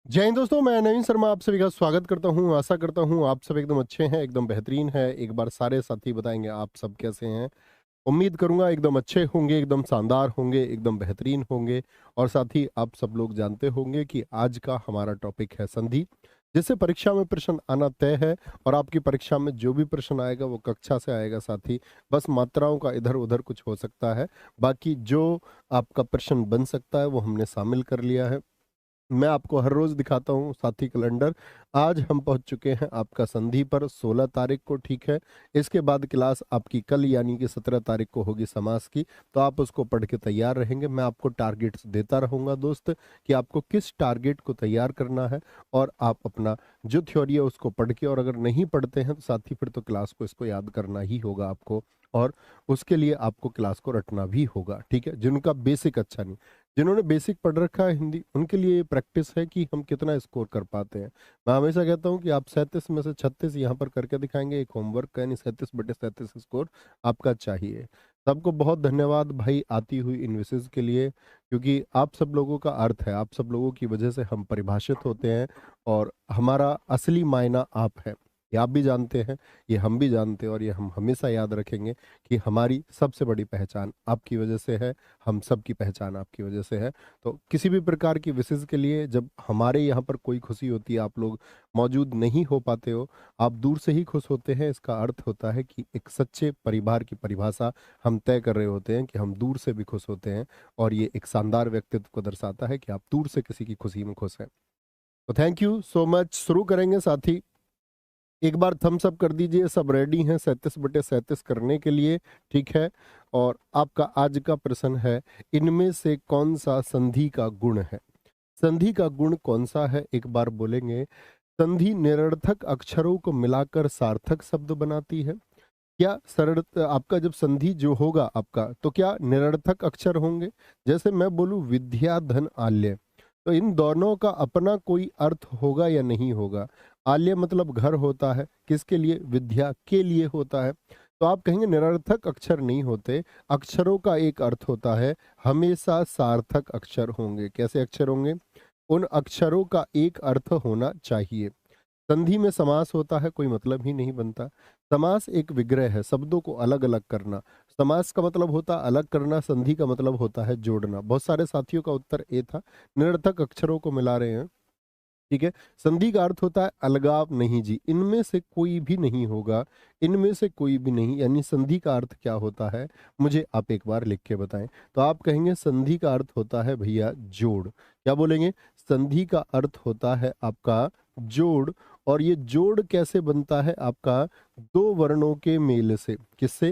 जय हिंद दोस्तों, मैं नवीन शर्मा आप सभी का स्वागत करता हूं। आशा करता हूं आप सब एकदम अच्छे हैं, एकदम बेहतरीन है। एक बार सारे साथी बताएंगे आप सब कैसे हैं। उम्मीद करूंगा एकदम अच्छे होंगे, एकदम शानदार होंगे, एकदम बेहतरीन होंगे। और साथ ही आप सब लोग जानते होंगे कि आज का हमारा टॉपिक है संधि, जिससे परीक्षा में प्रश्न आना तय है। और आपकी परीक्षा में जो भी प्रश्न आएगा वो कक्षा से आएगा साथी। बस मात्राओं का इधर उधर कुछ हो सकता है, बाकी जो आपका प्रश्न बन सकता है वो हमने शामिल कर लिया है। मैं आपको हर रोज दिखाता हूँ साथी कैलेंडर। आज हम पहुंच चुके हैं आपका संधि पर 16 तारीख को, ठीक है। इसके बाद क्लास आपकी कल यानी कि 17 तारीख को होगी समास की। तो आप उसको पढ़ के तैयार रहेंगे। मैं आपको टारगेट्स देता रहूंगा दोस्त, कि आपको किस टारगेट को तैयार करना है। और आप अपना जो थ्योरी है उसको पढ़ के, और अगर नहीं पढ़ते हैं तो साथी फिर तो क्लास को इसको याद करना ही होगा आपको। और उसके लिए आपको क्लास को रटना भी होगा, ठीक है। जिनका बेसिक अच्छा नहीं, जिन्होंने बेसिक पढ़ रखा है हिंदी, उनके लिए ये प्रैक्टिस है कि हम कितना स्कोर कर पाते हैं। मैं हमेशा कहता हूँ कि आप 37 में से 36 यहाँ पर करके दिखाएंगे, एक होमवर्क का, यानी 37/37 स्कोर आपका चाहिए। सबको बहुत धन्यवाद भाई आती हुई इन्वेसेस के लिए, क्योंकि आप सब लोगों का अर्थ है, आप सब लोगों की वजह से हम परिभाषित होते हैं। और हमारा असली मायना आप है, ये आप भी जानते हैं, ये हम भी जानते हैं। और ये हम हमेशा याद रखेंगे कि हमारी सबसे बड़ी पहचान आपकी वजह से है, हम सब की पहचान आपकी वजह से है। तो किसी भी प्रकार की विशेष के लिए जब हमारे यहाँ पर कोई खुशी होती है, आप लोग मौजूद नहीं हो पाते हो, आप दूर से ही खुश होते हैं, इसका अर्थ होता है कि एक सच्चे परिवार की परिभाषा हम तय कर रहे होते हैं कि हम दूर से भी खुश होते हैं। और ये एक शानदार व्यक्तित्व को दर्शाता है कि आप दूर से किसी की खुशी में खुश हैं। तो थैंक यू सो मच। शुरू करेंगे साथी। एक बार थम्स अप कर दीजिए, सब रेडी हैं 37/37 करने के लिए, ठीक है। और आपका आज का प्रश्न है, इनमें से कौन सा संधि का गुण है। संधि का गुण कौन सा है, एक बार बोलेंगे। संधि निरर्थक अक्षरों को मिलाकर सार्थक शब्द बनाती है। क्या सरल आपका जब संधि जो होगा आपका, तो क्या निरर्थक अक्षर होंगे। जैसे मैं बोलूं विद्या धन आल्य, तो इन दोनों का अपना कोई अर्थ होगा या नहीं होगा। आल्य मतलब घर होता है, किसके लिए, विद्या के लिए होता है। तो आप कहेंगे निरर्थक अक्षर नहीं होते, अक्षरों का एक अर्थ होता है, हमेशा सार्थक अक्षर होंगे। कैसे अक्षर होंगे, उन अक्षरों का एक अर्थ होना चाहिए। संधि में समास होता है, कोई मतलब ही नहीं बनता। समास एक विग्रह है, शब्दों को अलग अलग करना। समास का मतलब होता है अलग करना, संधि का मतलब होता है जोड़ना। बहुत सारे साथियों का उत्तर ए था, निरर्थक अक्षरों को मिला रहे हैं, ठीक है। संधि का अर्थ होता है अलगाव नहीं जी, इनमें से कोई भी नहीं होगा, इनमें से कोई भी नहीं। यानी संधि का अर्थ क्या होता है, मुझे आप एक बार लिख के बताएं। तो आप कहेंगे संधि का अर्थ होता है भैया जोड़। क्या बोलेंगे, संधि का अर्थ होता है आपका जोड़। और ये जोड़ कैसे बनता है आपका, दो वर्णों के मेल से। किससे,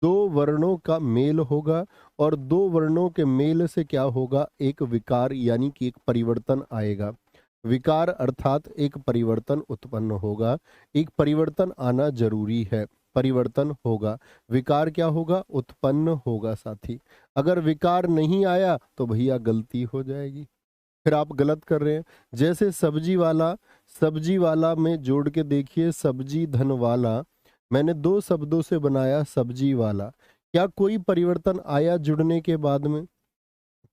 दो वर्णों का मेल होगा। और दो वर्णों के मेल से क्या होगा, एक विकार यानी कि एक परिवर्तन आएगा। विकार अर्थात एक परिवर्तन उत्पन्न होगा। एक परिवर्तन आना जरूरी है, परिवर्तन होगा। विकार क्या होगा, उत्पन्न होगा साथी। अगर विकार नहीं आया तो भैया गलती हो जाएगी, फिर आप गलत कर रहे हैं। जैसे सब्जी वाला, सब्जी वाला में जोड़ के देखिए, सब्जी धन वाला, मैंने दो शब्दों से बनाया सब्जी वाला। क्या कोई परिवर्तन आया जुड़ने के बाद में,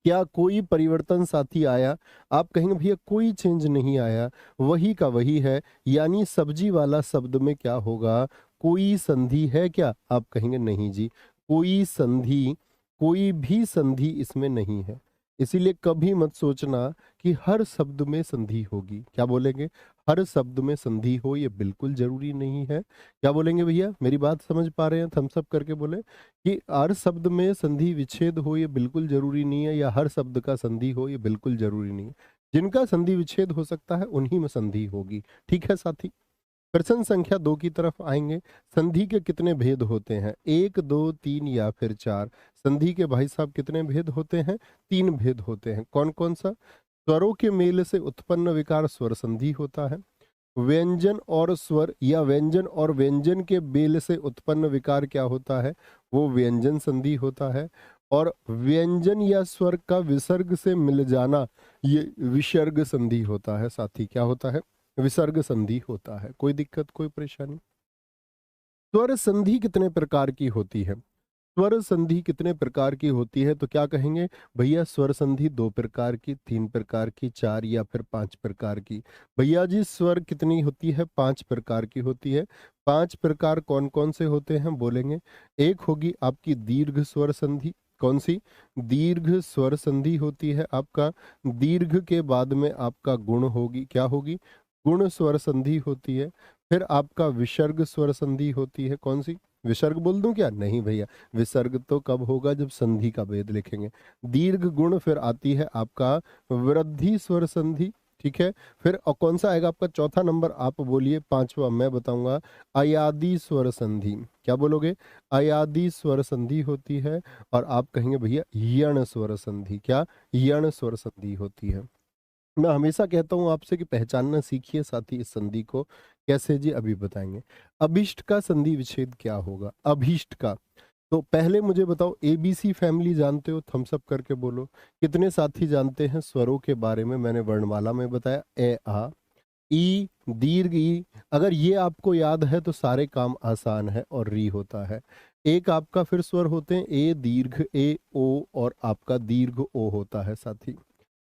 क्या कोई परिवर्तन साथी आया। आप कहेंगे भैया कोई चेंज नहीं आया, वही का वही है। यानी सब्जी वाला शब्द में क्या होगा, कोई संधि है क्या। आप कहेंगे नहीं जी, कोई संधि, कोई भी संधि इसमें नहीं है। इसीलिए कभी मत सोचना कि हर शब्द में संधि होगी। क्या बोलेंगे, हर शब्द में संधि हो ये बिल्कुल जरूरी नहीं है। क्या बोलेंगे भैया, मेरी बात समझ पा रहे हैं, थम्स अप करके बोले कि हर शब्द में संधि विच्छेद हो ये बिल्कुल जरूरी नहीं है, या हर शब्द का संधि हो ये बिल्कुल जरूरी नहीं है। जिनका संधि विच्छेद हो सकता है उन्हीं में संधि होगी, ठीक है साथी। प्रश्न संख्या 2 की तरफ आएंगे। संधि के कितने भेद होते हैं, 1 2 3 या फिर 4। संधि के भाई साहब कितने भेद होते हैं, 3 भेद होते हैं। कौन कौन सा, स्वरों के मेल से उत्पन्न विकार स्वर संधि होता है। व्यंजन और स्वर या व्यंजन और व्यंजन के बेल से उत्पन्न विकार क्या होता है, वो व्यंजन संधि होता है। और व्यंजन या स्वर का विसर्ग से मिल जाना, ये विसर्ग संधि होता है साथी। क्या होता है, विसर्ग संधि होता है। कोई दिक्कत, कोई परेशानी। स्वर संधि कितने प्रकार की होती है, स्वर संधि कितने प्रकार की होती है, तो क्या कहेंगे भैया, स्वर संधि 2 प्रकार की, 3 प्रकार की, 4 या फिर 5 प्रकार की। भैया जी स्वर कितनी होती है, 5 प्रकार की होती है। 5 प्रकार कौन कौन से होते हैं बोलेंगे। एक होगी आपकी दीर्घ स्वर संधि। कौन सी? दीर्घ स्वर संधि होती है आपका। दीर्घ के बाद में आपका गुण होगी, क्या होगी? गुण स्वर संधि होती है। फिर आपका विसर्ग स्वर संधि होती है। कौन सी? विसर्ग बोल दूं क्या? नहीं भैया, विसर्ग तो कब होगा, जब संधि का भेद लिखेंगे। दीर्घ गुण, फिर आती है आपका वृद्धि स्वर संधि। ठीक है। फिर और कौन सा आएगा आपका चौथा नंबर, आप बोलिए। पांचवा मैं बताऊंगा, अयादि स्वर संधि। क्या बोलोगे? अयादि स्वर संधि होती है। और आप कहेंगे भैया यण स्वर संधि। क्या? यण स्वर संधि होती है। मैं हमेशा कहता हूं आपसे कि पहचानना सीखिए साथी इस संधि को। कैसे जी? अभी बताएंगे। अभिष्ट का संधि विच्छेद क्या होगा? अभिष्ट का, तो पहले मुझे बताओ, एबीसी फैमिली जानते हो? थम्स अप करके बोलो। कितने साथी जानते हैं स्वरों के बारे में? मैंने वर्णमाला में बताया, ए आ, ई, दीर्घ ई। अगर ये आपको याद है तो सारे काम आसान है। और री होता है। एक आपका फिर स्वर होते हैं ए दीर्घ ए ओ, और आपका दीर्घ ओ होता है साथी।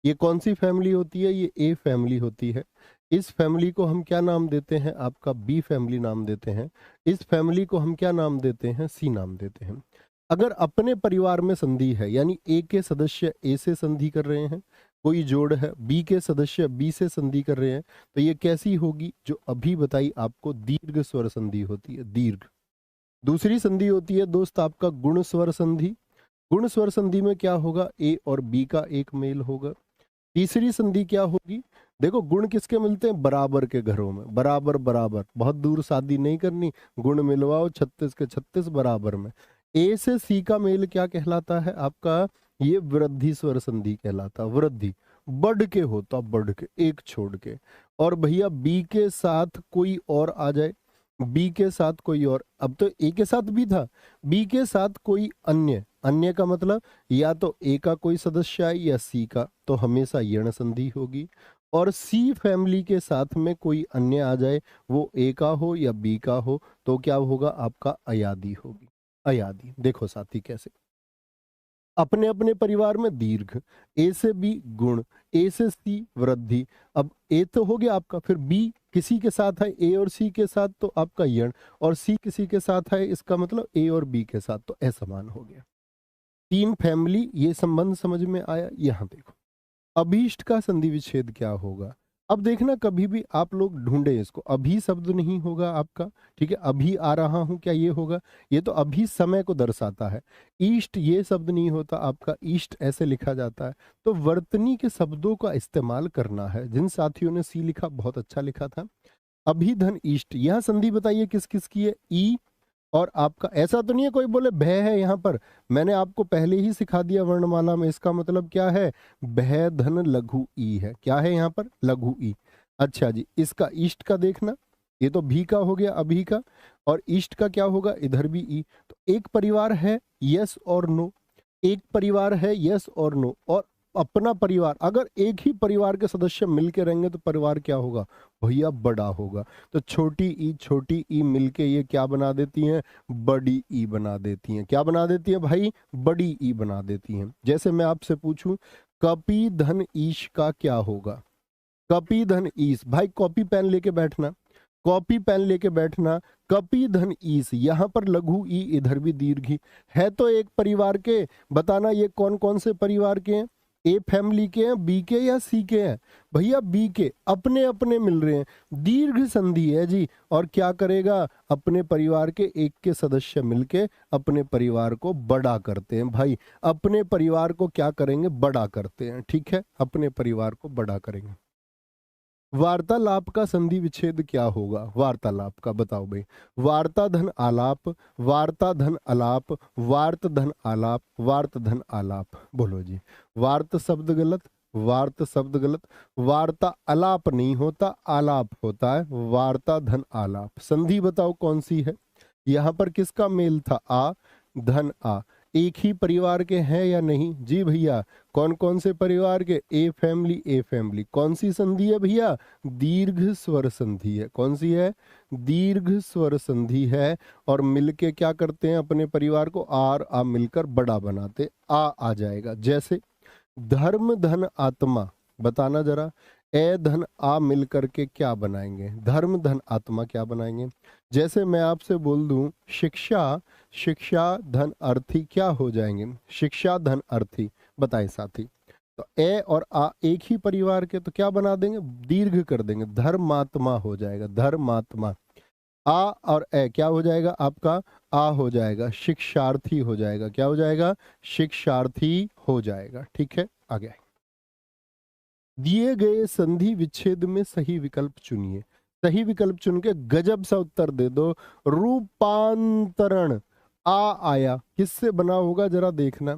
ये कौन सी फैमिली होती है? ये ए फैमिली होती है। इस फैमिली को हम क्या नाम देते हैं? आपका बी फैमिली नाम देते हैं। इस फैमिली को हम क्या नाम देते हैं? सी नाम देते हैं। अगर अपने परिवार में संधि है, यानी ए के सदस्य ए से संधि कर रहे हैं, कोई जोड़ है, बी के सदस्य बी से संधि कर रहे हैं, तो ये कैसी होगी? जो अभी बताई आपको, दीर्घ स्वर संधि होती है, दीर्घ। दूसरी संधि होती है दोस्त आपका गुण स्वर संधि। गुण स्वर संधि में क्या होगा? ए और बी का एक मेल होगा। तीसरी संधि क्या होगी? देखो, गुण किसके मिलते हैं? बराबर के घरों में, बराबर बराबर, बहुत दूर शादी नहीं करनी, गुण मिलवाओ 36 के 36 बराबर में। ए से सी का मेल क्या कहलाता है आपका? ये वृद्धि स्वर संधि कहलाता। वृद्धि, बढ़ के होता, बढ़ के, एक छोड़ के। और भैया बी के साथ कोई और आ जाए, बी के साथ कोई और, अब तो ए के साथ बी था, बी के साथ कोई अन्य, अन्य का मतलब या तो ए का कोई सदस्य है या सी का, तो हमेशा यण संधि होगी। और सी फैमिली के साथ में कोई अन्य आ जाए, वो ए का हो या बी का हो, तो क्या होगा? आपका अयादि होगी। अयादि। देखो साथी कैसे, अपने अपने परिवार में दीर्घ, ए से बी गुण, ए से सी वृद्धि। अब ए तो हो गया आपका, फिर बी किसी के साथ है, ए और सी के साथ, तो आपका यण। और सी किसी के साथ है, इसका मतलब ए और बी के साथ, तो असमान हो गया। तीन फैमिली, ये संबंध समझ में आया? यहां देखो, अभीष्ट का संधि विच्छेद क्या होगा। अब देखना, कभी भी आप लोग ढूंढे इसको, अभी शब्द नहीं होगा आपका। ठीक है, अभी आ रहा हूं, क्या ये होगा? ये तो अभी समय को दर्शाता है। ईस्ट ये शब्द नहीं होता आपका, ईस्ट ऐसे लिखा जाता है। तो वर्तनी के शब्दों का इस्तेमाल करना है। जिन साथियों ने सी लिखा, बहुत अच्छा लिखा था। अभी धन ईस्ट, यह संधि बताइए किस किस की है? ई और आपका, ऐसा तो नहीं है कोई बोले भय है यहाँ पर, मैंने आपको पहले ही सिखा दिया वर्णमाला में, इसका मतलब क्या है? भय धन लघु ई है। क्या है यहाँ पर? लघु ई। अच्छा जी, इसका ईस्ट का देखना, ये तो भी का हो गया, अभी का। और ईस्ट का क्या होगा? इधर भी ई। तो एक परिवार है यस और नो, एक परिवार है यस और नो। और अपना परिवार, अगर एक ही परिवार के सदस्य मिलके रहेंगे तो परिवार क्या होगा? भैया बड़ा होगा। तो छोटी ई मिलके ये क्या बना देती हैं? बड़ी ई बना देती हैं। क्या बना देती हैं भाई? बड़ी ई बना देती हैं। जैसे मैं आपसे पूछूं, कपी धन ईश का क्या होगा? कपी धन ईश, भाई कॉपी पेन लेके बैठना, कॉपी पेन लेके बैठना। कपी धन ईश, यहां पर लघु ई, इधर भी दीर्घ ई है। तो एक परिवार के, बताना ये कौन कौन से परिवार के हैं? ए फैमिली के हैं, बी के या सी के हैं? भैया बी के, अपने अपने मिल रहे हैं, दीर्घ संधि है जी। और क्या करेगा? अपने परिवार के एक के सदस्य मिलके अपने परिवार को बड़ा करते हैं। भाई अपने परिवार को क्या करेंगे? बड़ा करते हैं। ठीक है, अपने परिवार को बड़ा करेंगे। वार्तालाप का संधि विच्छेद क्या होगा? वार्तालाप का बताओ भाई। वार्ता धन आलाप, वार्ता धन अलाप, वार्त धन आलाप, वार्त धन आलाप। बोलो जी। वार्त शब्द गलत, वार्त शब्द गलत। वार्ता अलाप नहीं होता, आलाप होता है। वार्ता धन आलाप। संधि बताओ कौन सी है? यहां पर किसका मेल था? आ धन आ। एक ही परिवार के हैं या नहीं? जी भैया। कौन कौन से परिवार के? A family, a family. कौन सी संधि है भैया? दीर्घ स्वर संधि है। कौन सी है? दीर्घ स्वर संधि है। और मिलके क्या करते हैं? अपने परिवार को आर आ मिलकर बड़ा बनाते, आ जाएगा। जैसे धर्म धन आत्मा, बताना जरा। ए धन आ मिल करके क्या बनाएंगे? धर्म धन आत्मा क्या बनाएंगे? जैसे मैं आपसे बोल दूं शिक्षा, शिक्षा धन अर्थी, क्या हो जाएंगे? शिक्षा धन अर्थी। बताएं साथी। तो ए और आ एक ही परिवार के, तो क्या बना देंगे? दीर्घ कर देंगे, धर्मात्मा हो जाएगा, धर्मात्मा। आ और ए क्या हो जाएगा आपका? आ हो जाएगा, शिक्षार्थी हो जाएगा। क्या हो जाएगा? शिक्षार्थी हो जाएगा। ठीक है, आगे। दिए गए संधि विच्छेद में सही विकल्प चुनिए। सही विकल्प चुन के गजब सा उत्तर दे दो। रूपांतरण, आ आया, किससे बना होगा जरा देखना।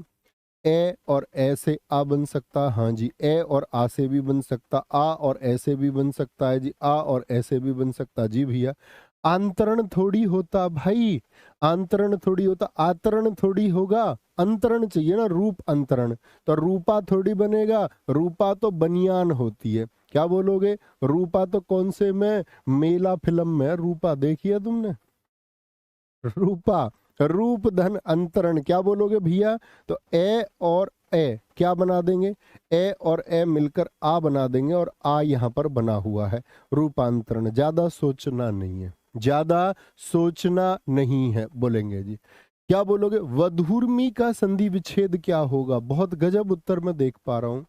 ए और ए से आ बन सकता, हाँ जी। ए और आ से भी बन सकता, आ और ए से भी बन सकता है जी। आ और ए से भी बन सकता, जी भैया। आंतरण थोड़ी होता भाई, आंतरण थोड़ी होता, आतरण थोड़ी होगा। अंतरण चाहिए ना, रूप अंतरण। तो रूपा थोड़ी बनेगा, रूपा तो बनियान होती है। क्या बोलोगे? रूपा तो कौन से में? मेला फिल्म में रूपा देखी है तुमने? रूपा, रूप धन अंतरण। क्या बोलोगे भैया? तो ए और ए क्या बना देंगे? ए और ए मिलकर आ बना देंगे, और आ यहां पर बना हुआ है, रूपांतरण। ज्यादा सोचना नहीं है, ज्यादा सोचना नहीं है, बोलेंगे जी। क्या बोलोगे? वधूर्मी का संधि विच्छेद क्या होगा? बहुत गजब उत्तर मैं देख पा रहा हूं।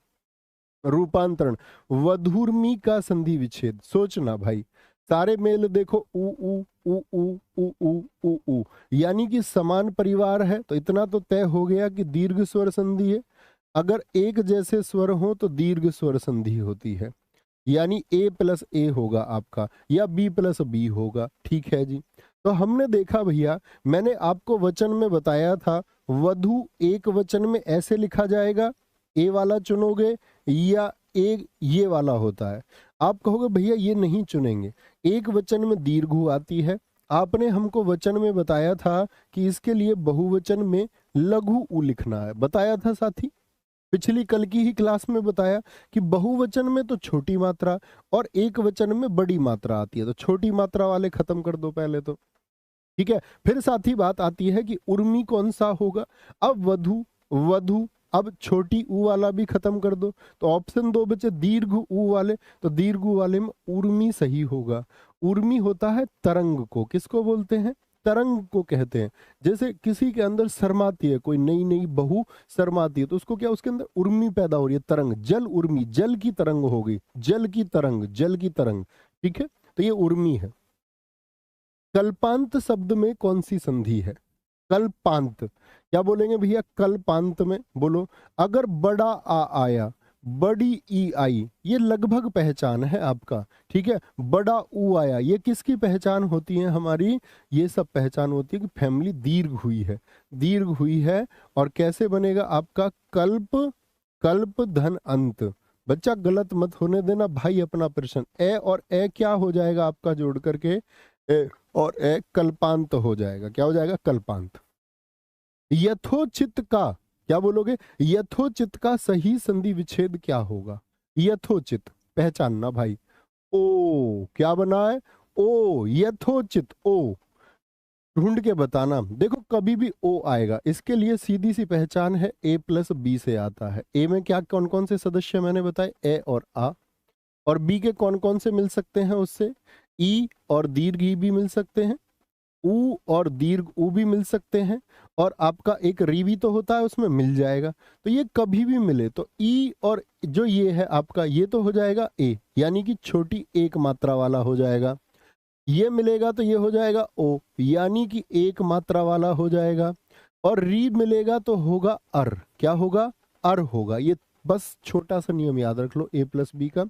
रूपांतरण, वधूर्मी का संधि विच्छेद। सोचना भाई, सारे मेल देखो, ऊ ऊ ऊ ऊ ऊ ऊ ऊ ऊ, यानी कि समान परिवार है। तो इतना तो तय हो गया कि दीर्घ स्वर संधि है। अगर एक जैसे स्वर हो तो दीर्घ स्वर संधि होती है, यानी ए प्लस ए होगा आपका, या बी प्लस बी होगा। ठीक है जी। तो हमने देखा भैया, मैंने आपको वचन में बताया था, वधु एक वचन में ऐसे लिखा जाएगा, ए वाला चुनोगे, या एक ये वाला होता है। आप कहोगे भैया ये नहीं चुनेंगे, एक वचन में दीर्घ आती है। आपने हमको वचन में बताया था कि इसके लिए बहुवचन में लघु उ लिखना है, बताया था साथी। पिछली कल की ही क्लास में बताया कि बहुवचन में तो छोटी मात्रा और एक वचन में बड़ी मात्रा आती है। तो छोटी मात्रा वाले खत्म कर दो पहले तो, ठीक है। फिर साथ ही बात आती है कि उर्मी कौन सा होगा। अब वधु, वधु, अब छोटी ऊ वाला भी खत्म कर दो। तो ऑप्शन 2 बचे दीर्घ ऊ वाले, तो दीर्घ ऊ वाले में उर्मी सही होगा। उर्मी होता है तरंग को, किसको बोलते हैं? तरंग को कहते हैं। जैसे किसी के अंदर शर्माती है, कोई नई नई बहू शर्माती है, तो उसको क्या, उसके अंदर उर्मी पैदा हो रही है, तरंग, जल उर्मी, जल की तरंग होगी, जल की तरंग, जल की तरंग। ठीक है, तो ये उर्मी है। कल्पांत शब्द में कौन सी संधि है? कल्पांत, क्या बोलेंगे भैया कल्पांत में? बोलो। अगर बड़ा आ आया, बड़ी ई आई, ये लगभग पहचान है आपका। ठीक है, बड़ा ऊ आया, ये किसकी पहचान होती है हमारी? ये सब पहचान होती है कि फैमिली दीर्घ हुई है, दीर्घ हुई है। और कैसे बनेगा आपका? कल्प, कल्प धन अंत। बच्चा गलत मत होने देना भाई अपना प्रश्न। ए और ए क्या हो जाएगा आपका जोड़ करके? ए और ए कल्पांत हो जाएगा। क्या हो जाएगा? कल्पांत। यथोचित का, क्या बोलोगे? यथोचित का सही संधि विच्छेद क्या होगा? यथोचित पहचानना भाई। ओ क्या बना है? ओ, यथोचित ओ, ढूंढ के बताना। देखो कभी भी ओ आएगा, इसके लिए सीधी सी पहचान है, ए प्लस बी से आता है। ए में क्या कौन कौन से सदस्य मैंने बताए? ए और आ। और बी के कौन कौन से मिल सकते हैं उससे? ई और दीर्घ ई भी मिल सकते हैं, ऊ और दीर्घ ऊ भी मिल सकते हैं, और आपका एक री भी तो होता है उसमें, मिल जाएगा। तो ये कभी भी मिले तो ई और जो ये है आपका, ये तो हो जाएगा ए, यानी कि छोटी एक मात्रा वाला हो जाएगा। ये मिलेगा तो ये हो जाएगा ओ, यानी कि एक मात्रा वाला हो जाएगा। और री मिलेगा तो होगा अर। क्या होगा? अर होगा। ये बस छोटा सा नियम याद रख लो ए प्लस बी का,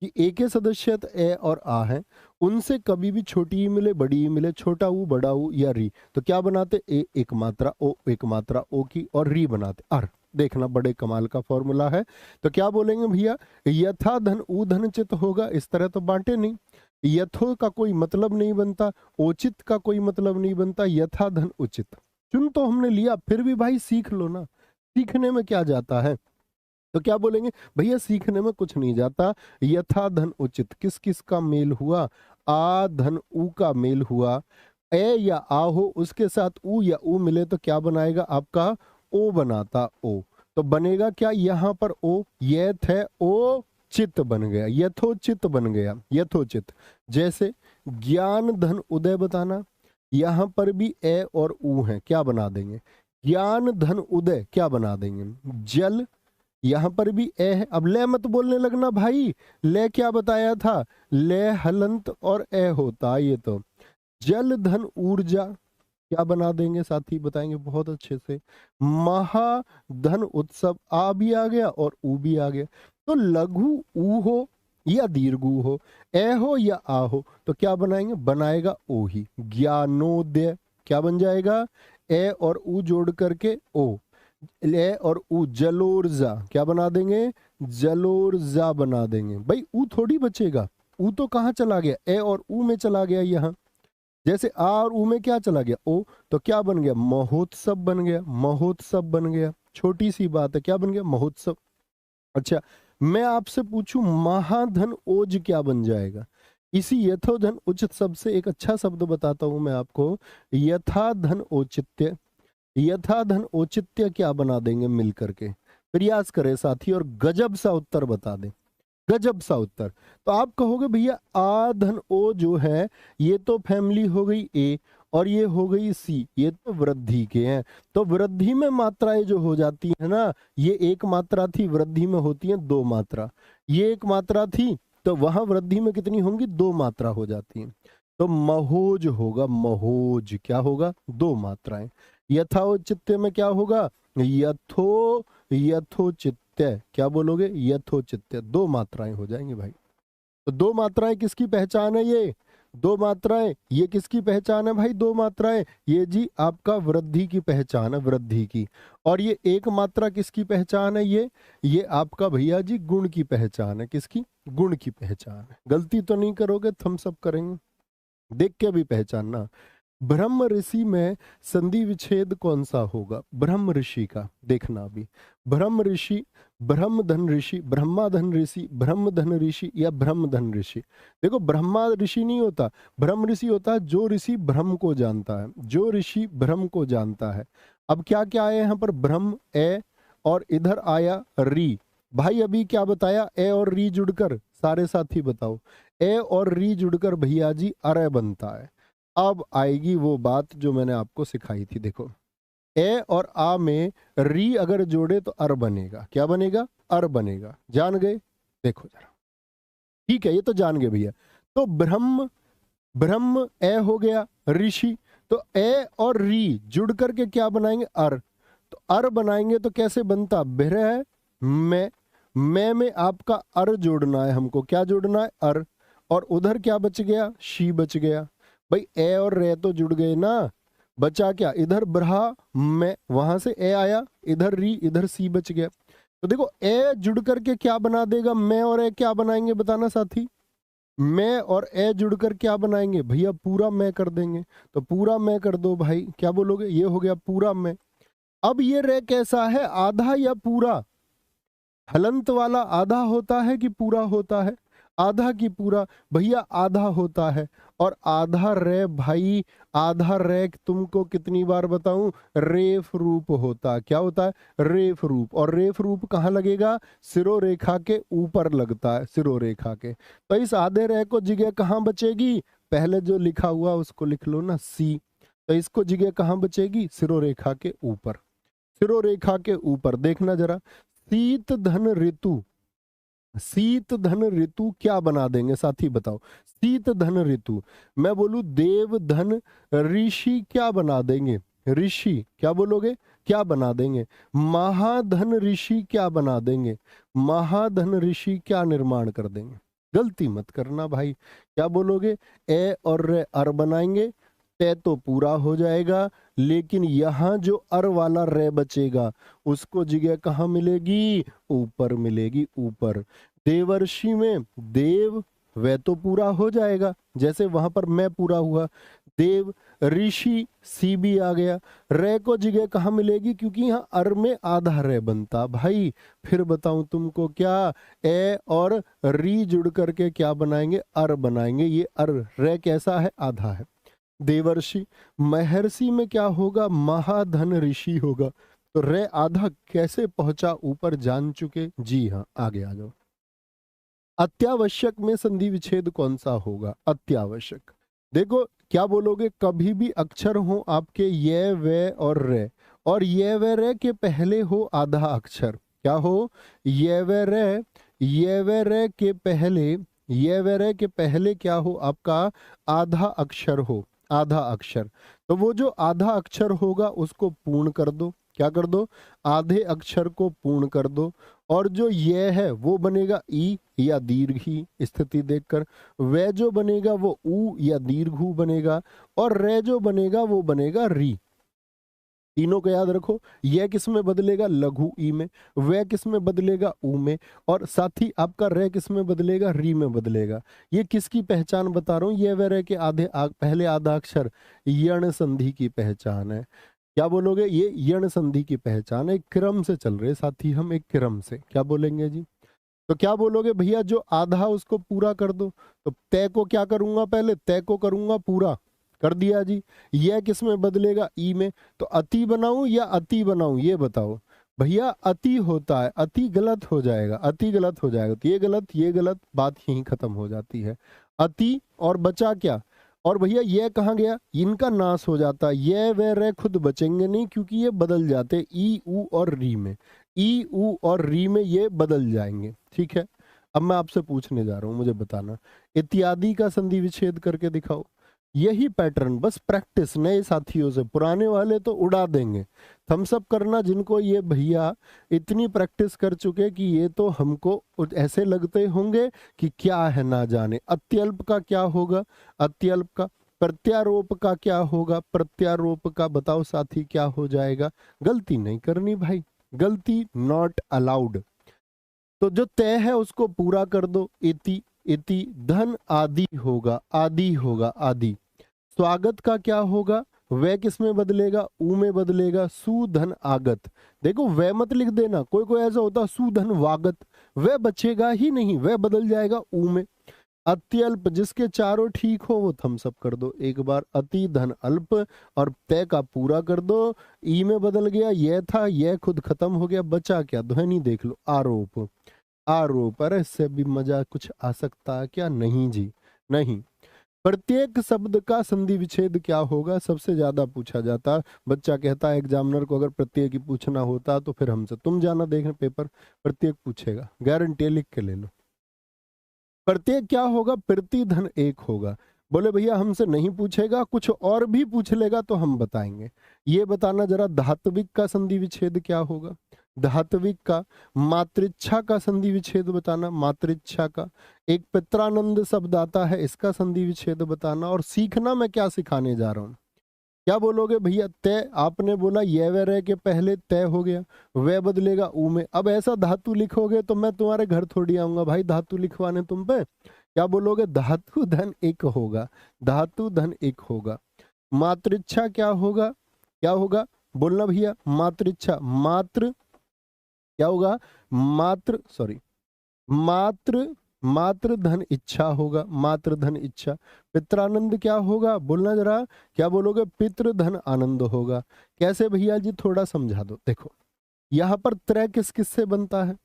कि एक ही सदस्य ए और आ है, उनसे कभी भी छोटी ही मिले, बड़ी ही मिले, छोटा ऊ, बड़ा ऊ या री, तो क्या बनाते? ए एक मात्रा, ओ एक मात्रा ओ की, और री बनाते अर। देखना बड़े कमाल का फॉर्मूला है। तो क्या बोलेंगे भैया? यथा धन ऊ धन चित होगा। इस तरह तो बांटे नहीं, यथो का कोई मतलब नहीं बनता, ओचित का कोई मतलब नहीं बनता, यथा धन उचित। चुन तो हमने लिया, फिर भी भाई सीख लो ना, सीखने में क्या जाता है। तो क्या बोलेंगे भैया, सीखने में कुछ नहीं जाता। यथा धन उचित, किस किस का मेल हुआ, आ धन ऊ का मेल हुआ, ए या आ हो उसके साथ ऊ या ऊ मिले तो क्या बनाएगा आपका, ओ बनाता ओ। तो बनेगा क्या यहाँ पर ओ, यथ है ओ चित बन गया, यथोचित बन गया, यथोचित। जैसे ज्ञान धन उदय बताना, यहां पर भी ए और ऊ है, क्या बना देंगे, ज्ञान धन उदय क्या बना देंगे, जल, यहां पर भी ए है। अब ले मत बोलने लगना भाई, ले क्या बताया था, ले हलंत और ए होता, ये तो जल धन ऊर्जा क्या बना देंगे साथी, बताएंगे बहुत अच्छे से, महाधन उत्सव, आ भी आ गया और ऊ भी आ गया। तो लघु ऊ हो या दीर्घु हो, ए हो या आ हो, तो क्या बनाएंगे, बनाएगा ओ ही। ज्ञानोदय क्या बन जाएगा, ए और ऊ जोड़ करके ओ, ले और ऊ, जलोर्जा क्या बना देंगे, जलोर्जा बना देंगे। भाई ऊ थोड़ी बचेगा, ऊ तो कहाँ चला गया, ए और ऊ में चला गया यहाँ। जैसे आ और ऊ में क्या चला गया, ओ, तो क्या बन गया, महोत्सव बन गया, महोत्सव बन गया। छोटी सी बात है, क्या बन गया, महोत्सव। अच्छा, मैं आपसे पूछूं महाधन ओज क्या बन जाएगा। इसी यथोधन उचित शब्द से एक अच्छा शब्द बताता हूं मैं आपको, यथाधन औचित्य। यथाधन औचित्य क्या बना देंगे मिल करके, प्रयास करें साथी और गजब सा उत्तर बता दें, गजब सा उत्तर। तो आप कहोगे भैया आ धन ओ जो है ये तो फैमिली हो गई ए और ये हो गई सी, ये तो वृद्धि के हैं। तो वृद्धि में मात्राएं जो हो जाती है ना, ये एक मात्रा थी, वृद्धि में होती है दो मात्रा। ये एक मात्रा थी तो वहां वृद्धि में कितनी होंगी, दो मात्रा हो जाती है। तो महोज होगा, महोज क्या होगा, दो मात्राएं। यथाचित्य में क्या होगा, यथोचित्य क्या बोलोगे, यथोचित्य, दो मात्राएं हो जाएंगी भाई। तो दो मात्राएं किसकी पहचान है, ये दो मात्राएं, ये किसकी पहचान है भाई, दो मात्राएं, ये जी आपका वृद्धि की पहचान है, वृद्धि की। और ये एक मात्रा किसकी पहचान है, ये आपका भैया जी गुण की पहचान है, किसकी, गुण की पहचान है। गलती तो नहीं करोगे, थम्स अप करेंगे, देख के भी पहचानना। ब्रह्म ऋषि में संधि विच्छेद कौन सा होगा, ब्रह्म ऋषि का, देखना अभी। ब्रह्म ऋषि, ब्रह्मधन ऋषि, ब्रह्माधन ऋषि, ब्रह्मधन ऋषि या ब्रह्मधन ऋषि। देखो ब्रह्मा ऋषि नहीं होता, ब्रह्म ऋषि होता है जो ऋषि ब्रह्म को जानता है, जो ऋषि ब्रह्म को जानता है। अब क्या क्या आया यहाँ पर, ब्रह्म ए और इधर आया री। भाई अभी क्या बताया, ए और री जुड़कर, सारे साथी बताओ, ए और री जुड़कर भैया जी अरे बनता है। अब आएगी वो बात जो मैंने आपको सिखाई थी, देखो ए और आ में री अगर जोड़े तो अर बनेगा, क्या बनेगा, अर बनेगा, जान गए, देखो जरा, ठीक है, ये तो जान गए भैया। तो ब्रह्म, ब्रह्म ए हो गया, ऋषि, तो ए और री जुड़ करके क्या बनाएंगे, अर। तो अर बनाएंगे तो कैसे बनता, ब्रह में आपका अर जोड़ना है हमको, क्या जोड़ना है, अर। और उधर क्या बच गया, शी बच गया। भाई ए और रे तो जुड़ गए ना, बचा क्या, इधर ब्रहा में, वहां से ए आया, इधर री, इधर सी बच गया। तो देखो ए जुड़ करके क्या बना देगा, मैं और ए क्या बनाएंगे बताना साथी, मैं और ए जुड़कर क्या बनाएंगे भैया, पूरा मैं कर देंगे। तो पूरा मैं कर दो भाई, क्या बोलोगे, ये हो गया पूरा मैं। अब ये रे कैसा है, आधा या पूरा, हलंत वाला आधा होता है कि पूरा होता है, आधा की पूरा, भैया आधा होता है। और आधा रे भाई, आधा रे तुमको कितनी बार बताऊं, रेफ रूप होता, क्या होता है, रेफ रूप। और रेफ रूप कहाँ लगेगा, सिरो रेखा के ऊपर लगता है, सिरो रेखा के। तो इस आधे रे को जगह कहाँ बचेगी, पहले जो लिखा हुआ उसको लिख लो ना, सी। तो इसको जगह कहाँ बचेगी, सिरो रेखा के ऊपर, सिरो रेखा के ऊपर। देखना जरा, शीत धन ऋतु, शीत धन ऋतु क्या बना देंगे साथी बताओ, शीत धन ऋतु। मैं बोलूं देव धन ऋषि क्या बना देंगे, ऋषि क्या बोलोगे, क्या बना देंगे, महाधन ऋषि क्या बना देंगे, महाधन ऋषि क्या निर्माण कर देंगे। गलती मत करना भाई, क्या बोलोगे, ए और रे अर बनाएंगे, तय तो पूरा हो जाएगा, लेकिन यहां जो अर वाला रे बचेगा उसको जगह कहाँ मिलेगी, ऊपर मिलेगी, ऊपर। देवर्षि में देव वह तो पूरा हो जाएगा, जैसे वहां पर मैं पूरा हुआ। देव, ऋषि, सी भी आ गया। रे को जगह कहाँ मिलेगी, क्योंकि यहाँ अर में आधा रे बनता भाई। फिर बताऊं तुमको क्या, ए और री जुड़ करके क्या बनाएंगे, अर बनाएंगे। ये अर, रे कैसा है, आधा है। देवर्षि, महर्षि में क्या होगा, महाधन ऋषि होगा। तो रे आधा कैसे पहुंचा ऊपर, जान चुके, जी हाँ, आगे आ जाओ। अत्यावश्यक में संधि विच्छेद कौन सा होगा, अत्यावश्यक। देखो क्या बोलोगे, कभी भी अक्षर हो आपके ये वे और रे, और ये वे रे के पहले हो आधा अक्षर, क्या हो, ये वे रे, ये वे रे के पहले, ये वे रे के पहले क्या हो आपका, आधा अक्षर हो, आधा अक्षर। तो वो जो आधा अक्षर होगा उसको पूर्ण कर दो, क्या कर दो, आधे अक्षर को पूर्ण कर दो। और जो ये है वो बनेगा ई या दीर्घ ही, स्थिति देखकर। वह जो बनेगा वो ऊ या दीर्घ ऊ बनेगा, और रे जो बनेगा वो बनेगा री। तीनों को याद रखो। यह किस में बदलेगा, लघु ई में। वह किस में बदलेगा, ऊ में। और साथ ही आपका रे किस में बदलेगा, री में बदलेगा। ये किसकी पहचान बता रहा हूं, ये वे रे के पहले आधा अक्षर यण संधि की पहचान है। क्या बोलोगे, ये यण संधि की पहचान है। एक क्रम से चल रहे साथी हम, एक क्रम से, क्या बोलेंगे जी। तो क्या बोलोगे भैया, जो आधा उसको पूरा कर दो। तो तय को क्या करूंगा, पहले तय को करूंगा पूरा, कर दिया जी। यह किस में बदलेगा, ई में। तो अति बनाऊं या अति बनाऊं, ये बताओ भैया। अति होता है, अति गलत हो जाएगा, अति गलत हो जाएगा। तो ये गलत, बात यहीं खत्म हो जाती है। अति और बचा क्या, और भैया ये कहाँ गया, इनका नाश हो जाता है। ये वे रे खुद बचेंगे नहीं, क्योंकि ये बदल जाते ई ऊ और री में, ई ऊ और री में ये बदल जाएंगे, ठीक है। अब मैं आपसे पूछने जा रहा हूं, मुझे बताना, इत्यादि का संधि विच्छेद करके दिखाओ। यही पैटर्न, बस प्रैक्टिस नए साथियों से, पुराने वाले तो उड़ा देंगे। थम्स अप करना जिनको ये भैया इतनी प्रैक्टिस कर चुके कि ये तो हमको ऐसे लगते होंगे कि क्या है ना जाने। अत्यल्प का क्या होगा, अत्यल्प का। प्रत्यारोप का क्या होगा, प्रत्यारोप का बताओ साथी क्या हो जाएगा। गलती नहीं करनी भाई, गलती नॉट अलाउड। तो जो तय है उसको पूरा कर दो। इति, इति धन आदि होगा, आदि होगा, आदि। स्वागत का क्या होगा, वह किस में बदलेगा, ऊ में बदलेगा। सुधन आगत, देखो वह मत लिख देना, कोई कोई ऐसा होता सुधन वागत, वह बचेगा ही नहीं, वह बदल जाएगा ऊ में। अत्यल्प, जिसके चारों ठीक हो वो थम्स अप कर दो एक बार। अति धन अल्प, और तय का पूरा कर दो। ई में बदल गया, यह था, यह खुद खत्म हो गया, बचा क्या, ध्वनि देख लो, आरोप, आरोप। अरे इससे भी मजा कुछ आ सकता है क्या, नहीं जी, नहीं। प्रत्येक शब्द का संधि विच्छेद क्या होगा, सबसे ज्यादा पूछा जाता। बच्चा कहता है एग्जामिनर को अगर प्रत्येक ही पूछना होता तो फिर हमसे तुम जाना देखने पेपर, प्रत्येक पूछेगा, गारंटी लिख के ले लो। प्रत्येक क्या होगा, प्रति धन एक होगा। बोले भैया हमसे नहीं पूछेगा, कुछ और भी पूछ लेगा तो हम बताएंगे। ये बताना जरा, धात्विक का संधि विच्छेद क्या होगा, धात्विक का। मातृच्छा का संधि विच्छेद बताना, मातृच्छा का। एक पित्रानंद शब्द आता है, इसका संधि विच्छेद बताना। और सीखना मैं क्या सिखाने जा रहा हूं, क्या बोलोगे भैया, तय आपने बोला ये वे रे के पहले तय हो गया, वह बदलेगा ऊ में। अब ऐसा धातु लिखोगे तो मैं तुम्हारे घर थोड़ी आऊंगा भाई धातु लिखवाने तुम पे। क्या बोलोगे, धातु धन एक होगा, धातु धन एक होगा। मातृच्छा क्या होगा, क्या होगा, बोलना भैया, मातृच्छा, मात्र क्या होगा, मात्र, सॉरी, मात्र, मात्र धन इच्छा होगा, मात्र धन इच्छा। पित्रानंद क्या होगा, बोलना जरा, क्या बोलोगे, पितृ धन आनंद होगा। कैसे भैया जी, थोड़ा समझा दो। देखो यहां पर त्रय किस किस से बनता है,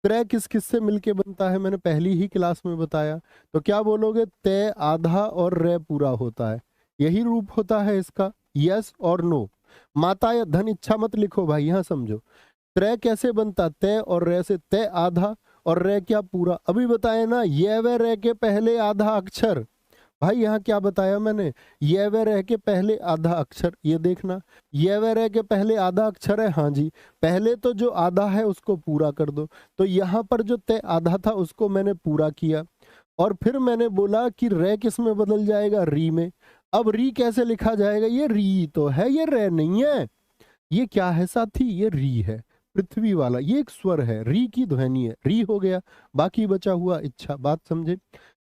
त्रय किस किस से मिलके बनता है, मैंने पहली ही क्लास में बताया। तो क्या बोलोगे, तय आधा और रे पूरा होता है, यही रूप होता है इसका, यस और नो। माता या धन इच्छा मत लिखो भाई, यहां समझो। त्रय कैसे बनता, तय और रे से, तय आधा और रे क्या पूरा। अभी बताया ना, ये वे रे के पहले आधा अक्षर। भाई यहाँ क्या बताया मैंने, ये वे रे के पहले आधा अक्षर, ये देखना, ये वे रे के पहले आधा अक्षर है, हाँ जी। पहले तो जो आधा है उसको पूरा कर दो। तो यहाँ पर जो तय आधा था उसको मैंने पूरा किया, और फिर मैंने बोला कि रे किस में बदल जाएगा, री में। अब री कैसे लिखा जाएगा, ये री तो है, ये रे नहीं है। ये क्या है साथी, ये री है, पृथ्वी वाला, ये एक स्वर है, री की ध्वनि है, री हो गया। बाकी बचा हुआ इच्छा, बात समझे।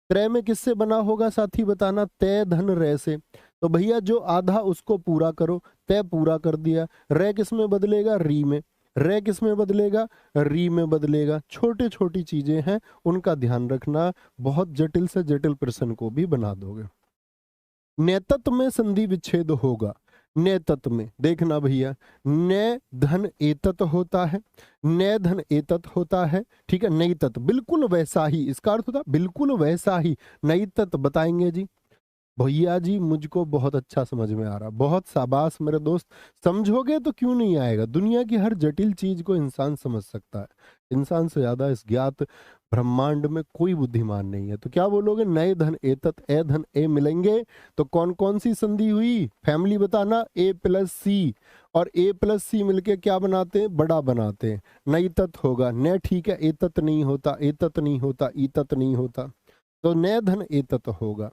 त्रय में किससे बना होगा साथी बताना, तय धन रे से। तो भैया जो आधा उसको पूरा करो, तय पूरा कर दिया। रे किस में बदलेगा, री में। रे किस में बदलेगा, री में बदलेगा। छोटी छोटी चीजें हैं, उनका ध्यान रखना, बहुत जटिल से जटिल प्रश्न को भी बना दोगे। नेतत में संधि विच्छेद होगा। नेतत में देखना भैया, ने धन एतत होता है, ने धन एतत होता है, ठीक है। नई तत बिल्कुल वैसा ही, इसका अर्थ होता बिल्कुल वैसा ही। नई तत बताएंगे जी। भैया जी मुझको बहुत अच्छा समझ में आ रहा, बहुत शाबाश मेरे दोस्त। समझोगे तो क्यों नहीं आएगा, दुनिया की हर जटिल चीज को इंसान समझ सकता है। इंसान से ज्यादा इस ज्ञात ब्रह्मांड में कोई बुद्धिमान नहीं है। तो क्या बोलोगे, नए धन एतत, ए धन ए मिलेंगे तो कौन कौन सी संधि हुई, फैमिली बताना, ए प्लस सी। और ए प्लस सी मिलके क्या बनाते हैं, बड़ा बनाते हैं। नई तत होगा, न ठीक है, एतत नहीं होता, एतत नहीं होता, ईतत नहीं होता, तो नए धन एतत होगा।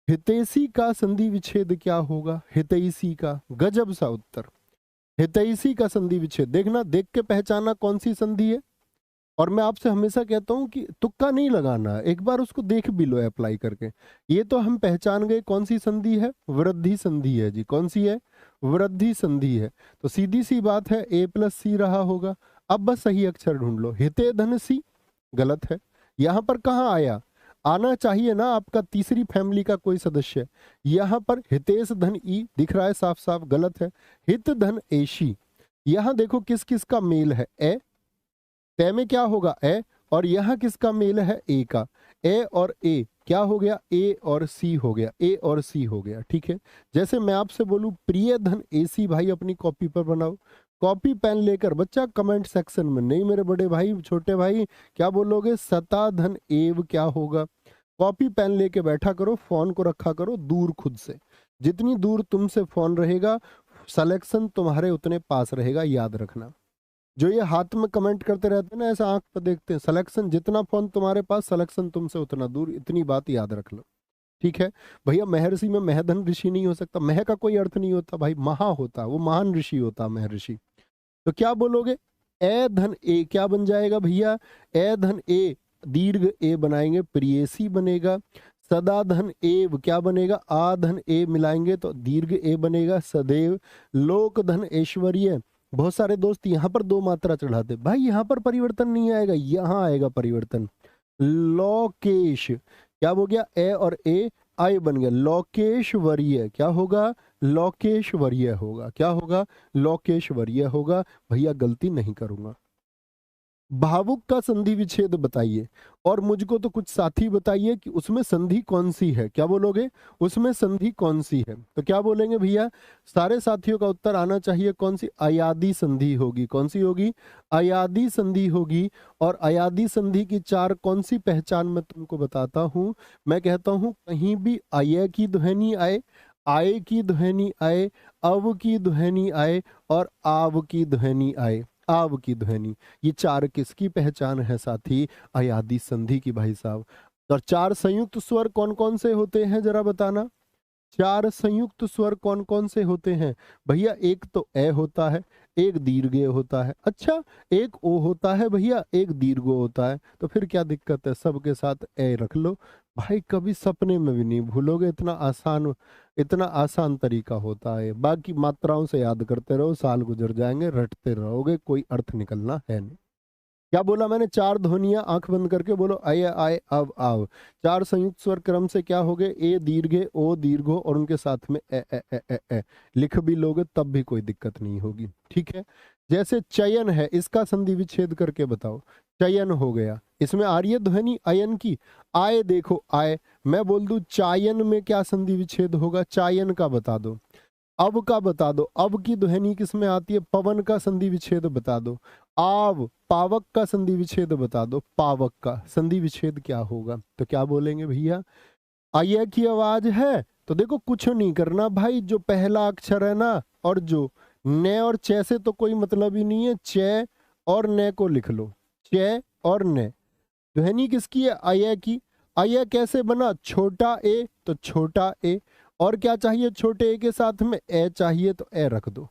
हितैषी का संधि विच्छेद क्या होगा, हितैषी का, गजब सा उत्तर। हितैषी का संधि विच्छेद देखना, देख के पहचाना कौन सी संधि है। और मैं आपसे हमेशा कहता हूं कि तुक्का नहीं लगाना, एक बार उसको देख भी लो अप्लाई करके। ये तो हम पहचान गए कौन सी संधि है, वृद्धि संधि है जी। कौन सी है, वृद्धि संधि है। तो सीधी सी बात है, ए प्लस सी रहा होगा। अब बस सही अक्षर ढूंढ लो, हिते धन सी गलत है। यहां पर कहां आया, आना चाहिए ना आपका तीसरी फैमिली का कोई सदस्य। यहां पर हितेश धन ई दिख रहा है, साफ साफ गलत है। हित धन एशी, यहां देखो किस किस का मेल है, ए, तय में क्या होगा ए, और यहां किसका मेल है, ए का। ए और ए क्या हो गया, ए और सी हो गया, ए और सी हो गया, ठीक है। जैसे मैं आपसे बोलूं प्रिय धन एसी, भाई अपनी कॉपी पर बनाओ। कॉपी पेन लेकर बच्चा कमेंट सेक्शन में, नहीं मेरे बड़े भाई छोटे भाई क्या बोलोगे, सता धन एव क्या होगा। कॉपी पेन लेके बैठा करो, फोन को रखा करो दूर खुद से। जितनी दूर तुमसे फोन रहेगा, सिलेक्शन तुम्हारे उतने पास रहेगा, याद रखना। जो ये हाथ में कमेंट करते रहते हैं ना, ऐसा आंख पर देखते हैं, सिलेक्शन जितना फोन तुम्हारे पास, सिलेक्शन तुमसे उतना दूर, इतनी बात याद रख लो, ठीक है। भैया महर्षि में महधन ऋषि नहीं हो सकता, मह का कोई अर्थ नहीं होता भाई, महा होता, वो महान ऋषि होता महर्षि। तो क्या बोलोगे, ए धन ए क्या बन जाएगा भैया, ए धन ए दीर्घ ए बनाएंगे, प्रियसी बनेगा। सदा धन एव क्या बनेगा, आ धन ए मिलाएंगे तो दीर्घ ए बनेगा, सदैव। लोक धन ऐश्वर्य, बहुत सारे दोस्त यहाँ पर दो मात्रा चढ़ाते, भाई यहाँ पर परिवर्तन नहीं आएगा, यहाँ आएगा परिवर्तन। लोकेश क्या हो गया, ए और ए आय बन गया, लोकेशवर्य क्या होगा, लोकेशवर्य होगा, क्या होगा, लोकेशवर्य होगा। भैया गलती नहीं करूंगा। भावुक का संधि विच्छेद बताइए, और मुझको तो कुछ साथी बताइए कि उसमें संधि कौन सी है, क्या बोलोगे, उसमें संधि कौन सी है। तो क्या बोलेंगे भैया, सारे साथियों का उत्तर आना चाहिए, कौन सी, अयादि संधि होगी। कौन सी होगी, अयादि संधि होगी। और अयादि संधि की चार कौन सी पहचान मैं तुमको बताता हूं। मैं कहता हूं कहीं भी अय की ध्वनि आए, आय की ध्वनि आए, अव की ध्वनि आए, और आव की ध्वनि आए, आव की ध्वनि, ये चार किसकी पहचान है साथी, अयादि संधि की भाई साहब। और चार संयुक्त स्वर कौन कौन से होते हैं जरा बताना, चार संयुक्त स्वर कौन कौन से होते हैं भैया। एक तो ए होता है, एक दीर्घ होता है, अच्छा एक ओ होता है भैया, एक दीर्घ होता है। तो फिर क्या दिक्कत है, सबके साथ ए रख लो भाई, कभी सपने में भी नहीं भूलोगे, इतना आसान तरीका होता है। बाकी मात्राओं से याद करते रहो, साल गुजर जाएंगे, रटते रहोगे, कोई अर्थ निकलना है नहीं। क्या बोला मैंने, चार ध्वनियां, आंख बंद करके बोलो, आय आय अब आव। चार संयुक्त स्वर क्रम से क्या हो गए, ए दीर्घे, ओ दीर्घो, और उनके साथ में ए ए ए ए ए। लिख भी लोगे तब भी कोई दिक्कत नहीं होगी, ठीक है। जैसे चयन है, इसका संधि विच्छेद करके बताओ। चयन हो गया, इसमें आर्य ध्वनि अयन की, आय देखो आय। मैं बोल दूं चायन में क्या संधि विच्छेद होगा, चायन का बता दो। अब का बता दो, अब की ध्वनि किस में आती है, पवन का संधि विच्छेद बता दो। आव, पावक का संधि विच्छेद बता दो, पावक का संधि विच्छेद क्या होगा। तो क्या बोलेंगे भैया, अय की आवाज है तो देखो कुछ नहीं करना भाई, जो पहला अक्षर है ना, और जो न और च से तो कोई मतलब ही नहीं है, च और न को लिख लो, च और न। ध्वनि किसकी है, अय की। अय कैसे बना, छोटा ए तो छोटा ए, और क्या चाहिए छोटे ए के साथ में, ए चाहिए तो ए रख दो,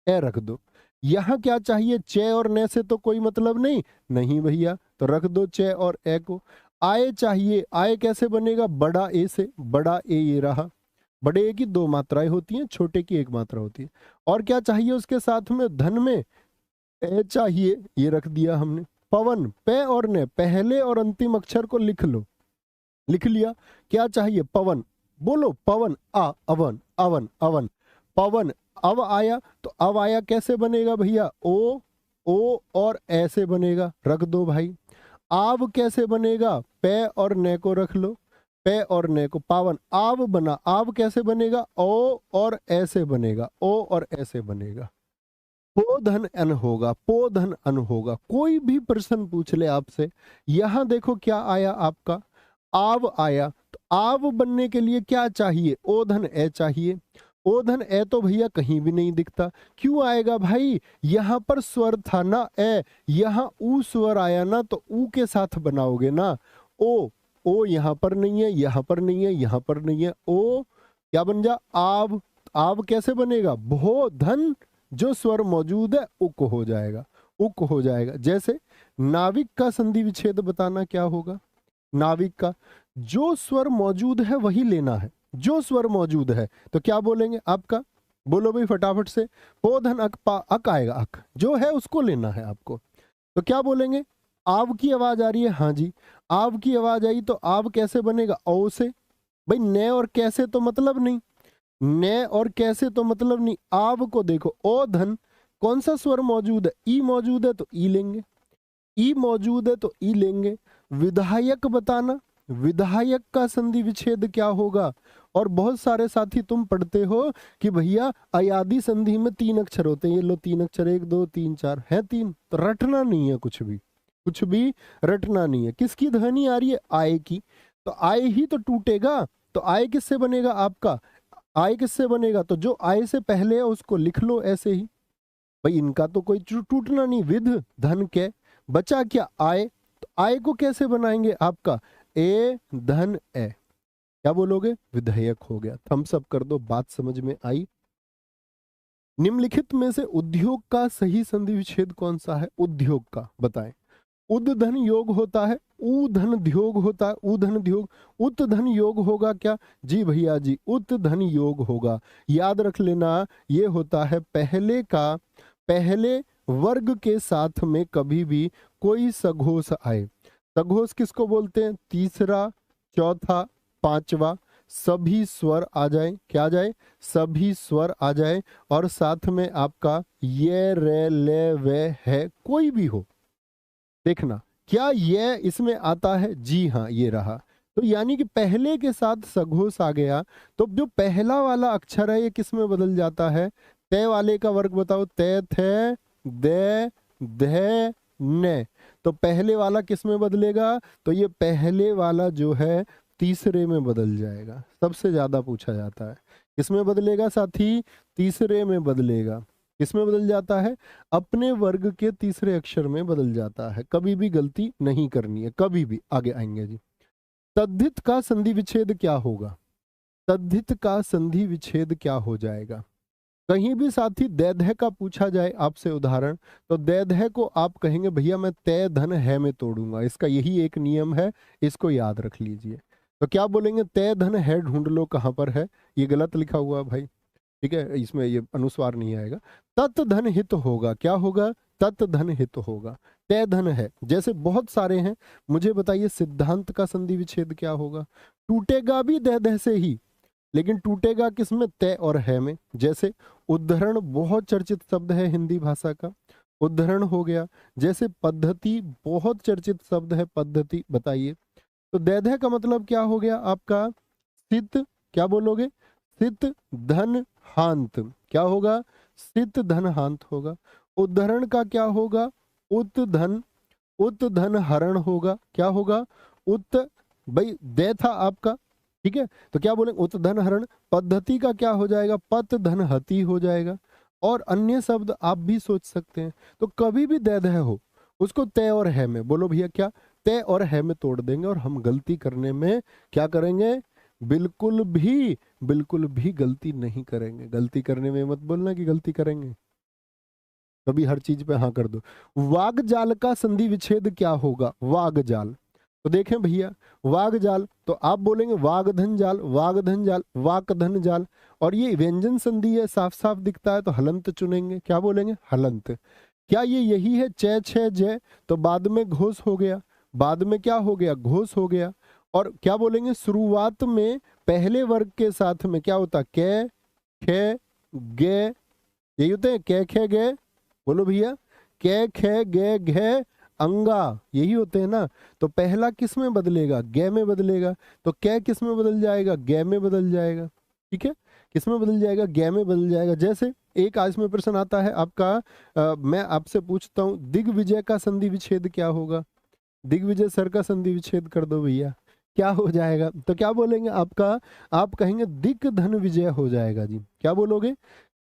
ए रख दो। यहां क्या चाहिए, चे और ने से तो कोई मतलब नहीं, नहीं भैया, तो रख दो चे और ए को। आय चाहिए, आय कैसे बनेगा? बड़ा ए से, बड़ा ए ये रहा, बड़े ए की दो मात्राएं होती हैं, छोटे की एक मात्रा होती है। और क्या चाहिए उसके साथ में? धन में ए चाहिए, ये रख दिया हमने। पवन, पे और ने, पहले और अंतिम अक्षर को लिख लो, लिख लिया। क्या चाहिए? पवन, बोलो पवन, आ अवन, अवन अवन, पवन। अब आया, तो अब आया कैसे बनेगा भैया? ओ और ऐसे बनेगा, रख दो भाई। आव कैसे बनेगा? पे और ने को रख लो, पे और ने को, पावन आव बना। आव कैसे बनेगा? ओ और ऐसे बनेगा, ओ और ऐसे बनेगा। पो धन अन होगा, पो धन अन होगा। कोई भी प्रश्न पूछ ले आपसे, यहां देखो क्या आया आपका? आव आया। तो आव बनने के लिए क्या चाहिए? ओ धन ए चाहिए। ओ धन ए तो भैया कहीं भी नहीं दिखता, क्यों आएगा भाई? यहां पर स्वर था ना ए, यहां ऊ स्वर आया ना, तो ऊ के साथ बनाओगे ना। ओ यहां पर नहीं है, यहां पर नहीं है, यहां पर नहीं है। ओ क्या बन जा? आव। आव कैसे बनेगा? भो धन, जो स्वर मौजूद है उक हो जाएगा, उक हो जाएगा। जैसे नाविक का संधि विच्छेद बताना क्या होगा? नाविक का जो स्वर मौजूद है वही लेना है, जो स्वर मौजूद है। तो क्या बोलेंगे आपका? बोलो भाई फटाफट से। पो धन अक, पा अक आएगा, अक जो है उसको लेना है आपको। तो क्या बोलेंगे? आव की आवाज आ रही है, हाँ जी, आव की आवाज आई, तो आव कैसे बनेगा? औ से। भाई ने और कैसे तो मतलब नहीं, ने और कैसे तो मतलब नहीं। आव को देखो, ओ धन, कौन सा स्वर मौजूद है? ई मौजूद है तो ई लेंगे, ई मौजूद है तो ई लेंगे। विधायक बताना, विधायक का संधि विच्छेद क्या होगा? और बहुत सारे साथी तुम पढ़ते हो कि भैया अयादि संधि में 3 अक्षर होते हैं, ये लो 3 अक्षर, 1 2 3 4 है 3, तो रटना नहीं है कुछ भी, कुछ भी रटना नहीं है। किसकी ध्वनि आ रही है? आय की। तो आय ही तो टूटेगा, तो आय किससे बनेगा आपका? आय किससे बनेगा? तो जो आय से पहले है उसको लिख लो ऐसे ही, भाई इनका तो कोई टूटना नहीं। विध धन के, बचा क्या? आय। तो आय को कैसे बनाएंगे आपका? ए धन ए, क्या बोलोगे? विधेयक हो गया। थम्स अप कर दो, बात समझ में आई? निम्नलिखित में से उद्योग का सही संधि विच्छेद कौन सा है? उद्योग का बताएं। उद धन योग होता है, ऊ धन ध्योग होता है, ऊ धन ध्योग। उत धन योग होगा क्या? जी भैया जी, उत धन योग होगा। याद रख लेना, ये होता है पहले का, पहले वर्ग के साथ में कभी भी कोई सघोष आए। सघोष किसको बोलते हैं? तीसरा, चौथा, पांचवा, सभी स्वर आ जाए। क्या आ जाए? सभी स्वर आ जाए, और साथ में आपका ये रे ले वे है कोई भी हो। देखना क्या ये इसमें आता है? जी हाँ, ये रहा। तो यानी कि पहले के साथ सघोष आ गया, तो जो पहला वाला अक्षर है ये किस में बदल जाता है? तय वाले का वर्ग बताओ। तय, थे, दे, धे, ने। तो पहले वाला किस में बदलेगा? तो ये पहले वाला जो है तीसरे में बदल जाएगा। सबसे ज्यादा पूछा जाता है किसमें बदलेगा साथी? तीसरे में बदलेगा। किसमें बदल जाता है? अपने वर्ग के तीसरे अक्षर में बदल जाता है। कभी भी गलती नहीं करनी है, कभी भी। आगे आएंगे जी। तद्धित का संधि विच्छेद क्या होगा? तद्धित का संधि विच्छेद क्या हो जाएगा? कहीं भी साथी दैर्ध्य का पूछा जाए आपसे उदाहरण, तो दैर्ध्य को आप कहेंगे भैया मैं तय धन है में तोड़ूंगा। इसका यही एक नियम है, इसको याद रख लीजिए। तो क्या बोलेंगे? तय धन है ढूंढ लो कहां पर है। ये गलत लिखा हुआ है भाई, ठीक है, इसमें ये अनुस्वार नहीं आएगा। तत् धन हित होगा। क्या होगा? तत् धन हित होगा। तय धन है, जैसे बहुत सारे हैं। मुझे बताइए सिद्धांत का संधि विच्छेद क्या होगा? टूटेगा भी दैर्ध्य से ही, लेकिन टूटेगा किसमें? तय और है में। जैसे उद्धरण बहुत चर्चित शब्द है हिंदी भाषा का, उद्धरण हो गया। जैसे पद्धति बहुत चर्चित शब्द है, पद्धति। बताइए तो दैर्ध्य का मतलब क्या हो गया आपका? सित। क्या बोलोगे? सित धन हांत। क्या होगा? सित धन हांत होगा। उद्धरण का क्या होगा? उत धन हरण होगा। क्या होगा? उत, भाई दे था आपका, ठीक है, तो क्या बोलेंगे? उत धन हरण। पद्धति का क्या हो जाएगा? पत धन हति हो जाएगा। और अन्य शब्द आप भी सोच सकते हैं। तो कभी भी दैर्ध्य हो उसको तय और है में, बोलो भैया क्या? तय और है में तोड़ देंगे, और हम गलती करने में क्या करेंगे? बिल्कुल भी गलती नहीं करेंगे। गलती करने में मत बोलना कि गलती करेंगे, कभी हर चीज पे हाँ कर दो। वाग जाल का संधि विच्छेद क्या होगा? वाग जाल, तो देखें भैया, वाग जाल, तो आप बोलेंगे वागधन जाल, वागधन जाल, वाकधन जाल, और ये व्यंजन संधि है, साफ साफ दिखता है, तो हलंत चुनेंगे। क्या बोलेंगे? हलंत। क्या ये यही है च छ जय? तो बाद में घोष हो गया, बाद में क्या हो गया? घोष हो गया। और क्या बोलेंगे? शुरुआत में पहले वर्ग के साथ में क्या होता? कै खे गे, यही होते हैं कै खे गे, बोलो भैया, कै खे गे घे अंगा, यही होते हैं ना। तो पहला किस में बदलेगा? गे में बदलेगा। तो कै किस में बदल जाएगा? गे में बदल जाएगा। ठीक है, किस में बदल जाएगा? गे में बदल जाएगा। जैसे एक आज में प्रश्न आता है आपका, मैं आपसे पूछता हूं, दिग्विजय का संधि विच्छेद क्या होगा? दिग्विजय सर का संधि विच्छेद कर दो भैया, क्या हो जाएगा? तो क्या बोलेंगे आपका? आप कहेंगे दिक धन विजय हो जाएगा जी। क्या बोलोगे?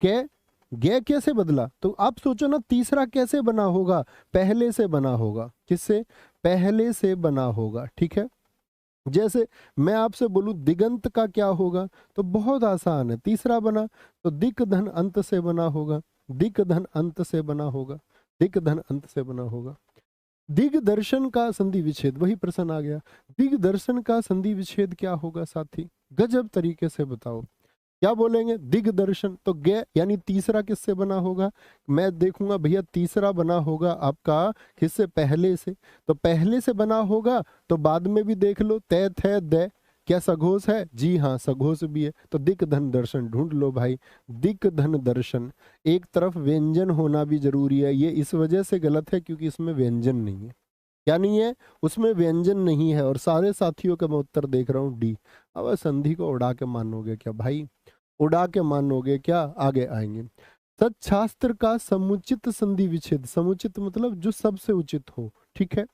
कै गे कैसे बदला? तो आप सोचो ना, तीसरा कैसे बना होगा? पहले से बना होगा। किससे? पहले से बना होगा। ठीक है, जैसे मैं आपसे बोलूं दिगंत का क्या होगा, तो बहुत आसान है, तीसरा बना, तो दिक धन अंत से बना होगा, दिक धन अंत से बना होगा, दिक धन अंत से बना होगा। दिग्दर्शन का संधि विच्छेद, वही प्रश्न आ गया, दिग्दर्शन का संधि विच्छेद क्या होगा साथी? गजब तरीके से बताओ, क्या बोलेंगे? दिग्दर्शन, तो गे यानी तीसरा किससे बना होगा? मैं देखूंगा भैया, तीसरा बना होगा आपका किससे? पहले से। तो पहले से बना होगा, तो बाद में भी देख लो, तय थे दे, क्या सघोष है? जी हाँ, सघोष भी है। तो दिक धन दर्शन ढूंढ लो भाई, दिक धन दर्शन। एक तरफ व्यंजन होना भी जरूरी है, ये इस वजह से गलत है क्योंकि इसमें व्यंजन नहीं है। क्या नहीं है? उसमें व्यंजन नहीं है। और सारे साथियों का मैं उत्तर देख रहा हूँ डी। अब संधि को उड़ा के मानोगे क्या भाई? उड़ा के मानोगे क्या? आगे आएंगे। सच्छास्त्र का समुचित संधि विच्छेद, समुचित मतलब जो सबसे उचित हो। ठीक है,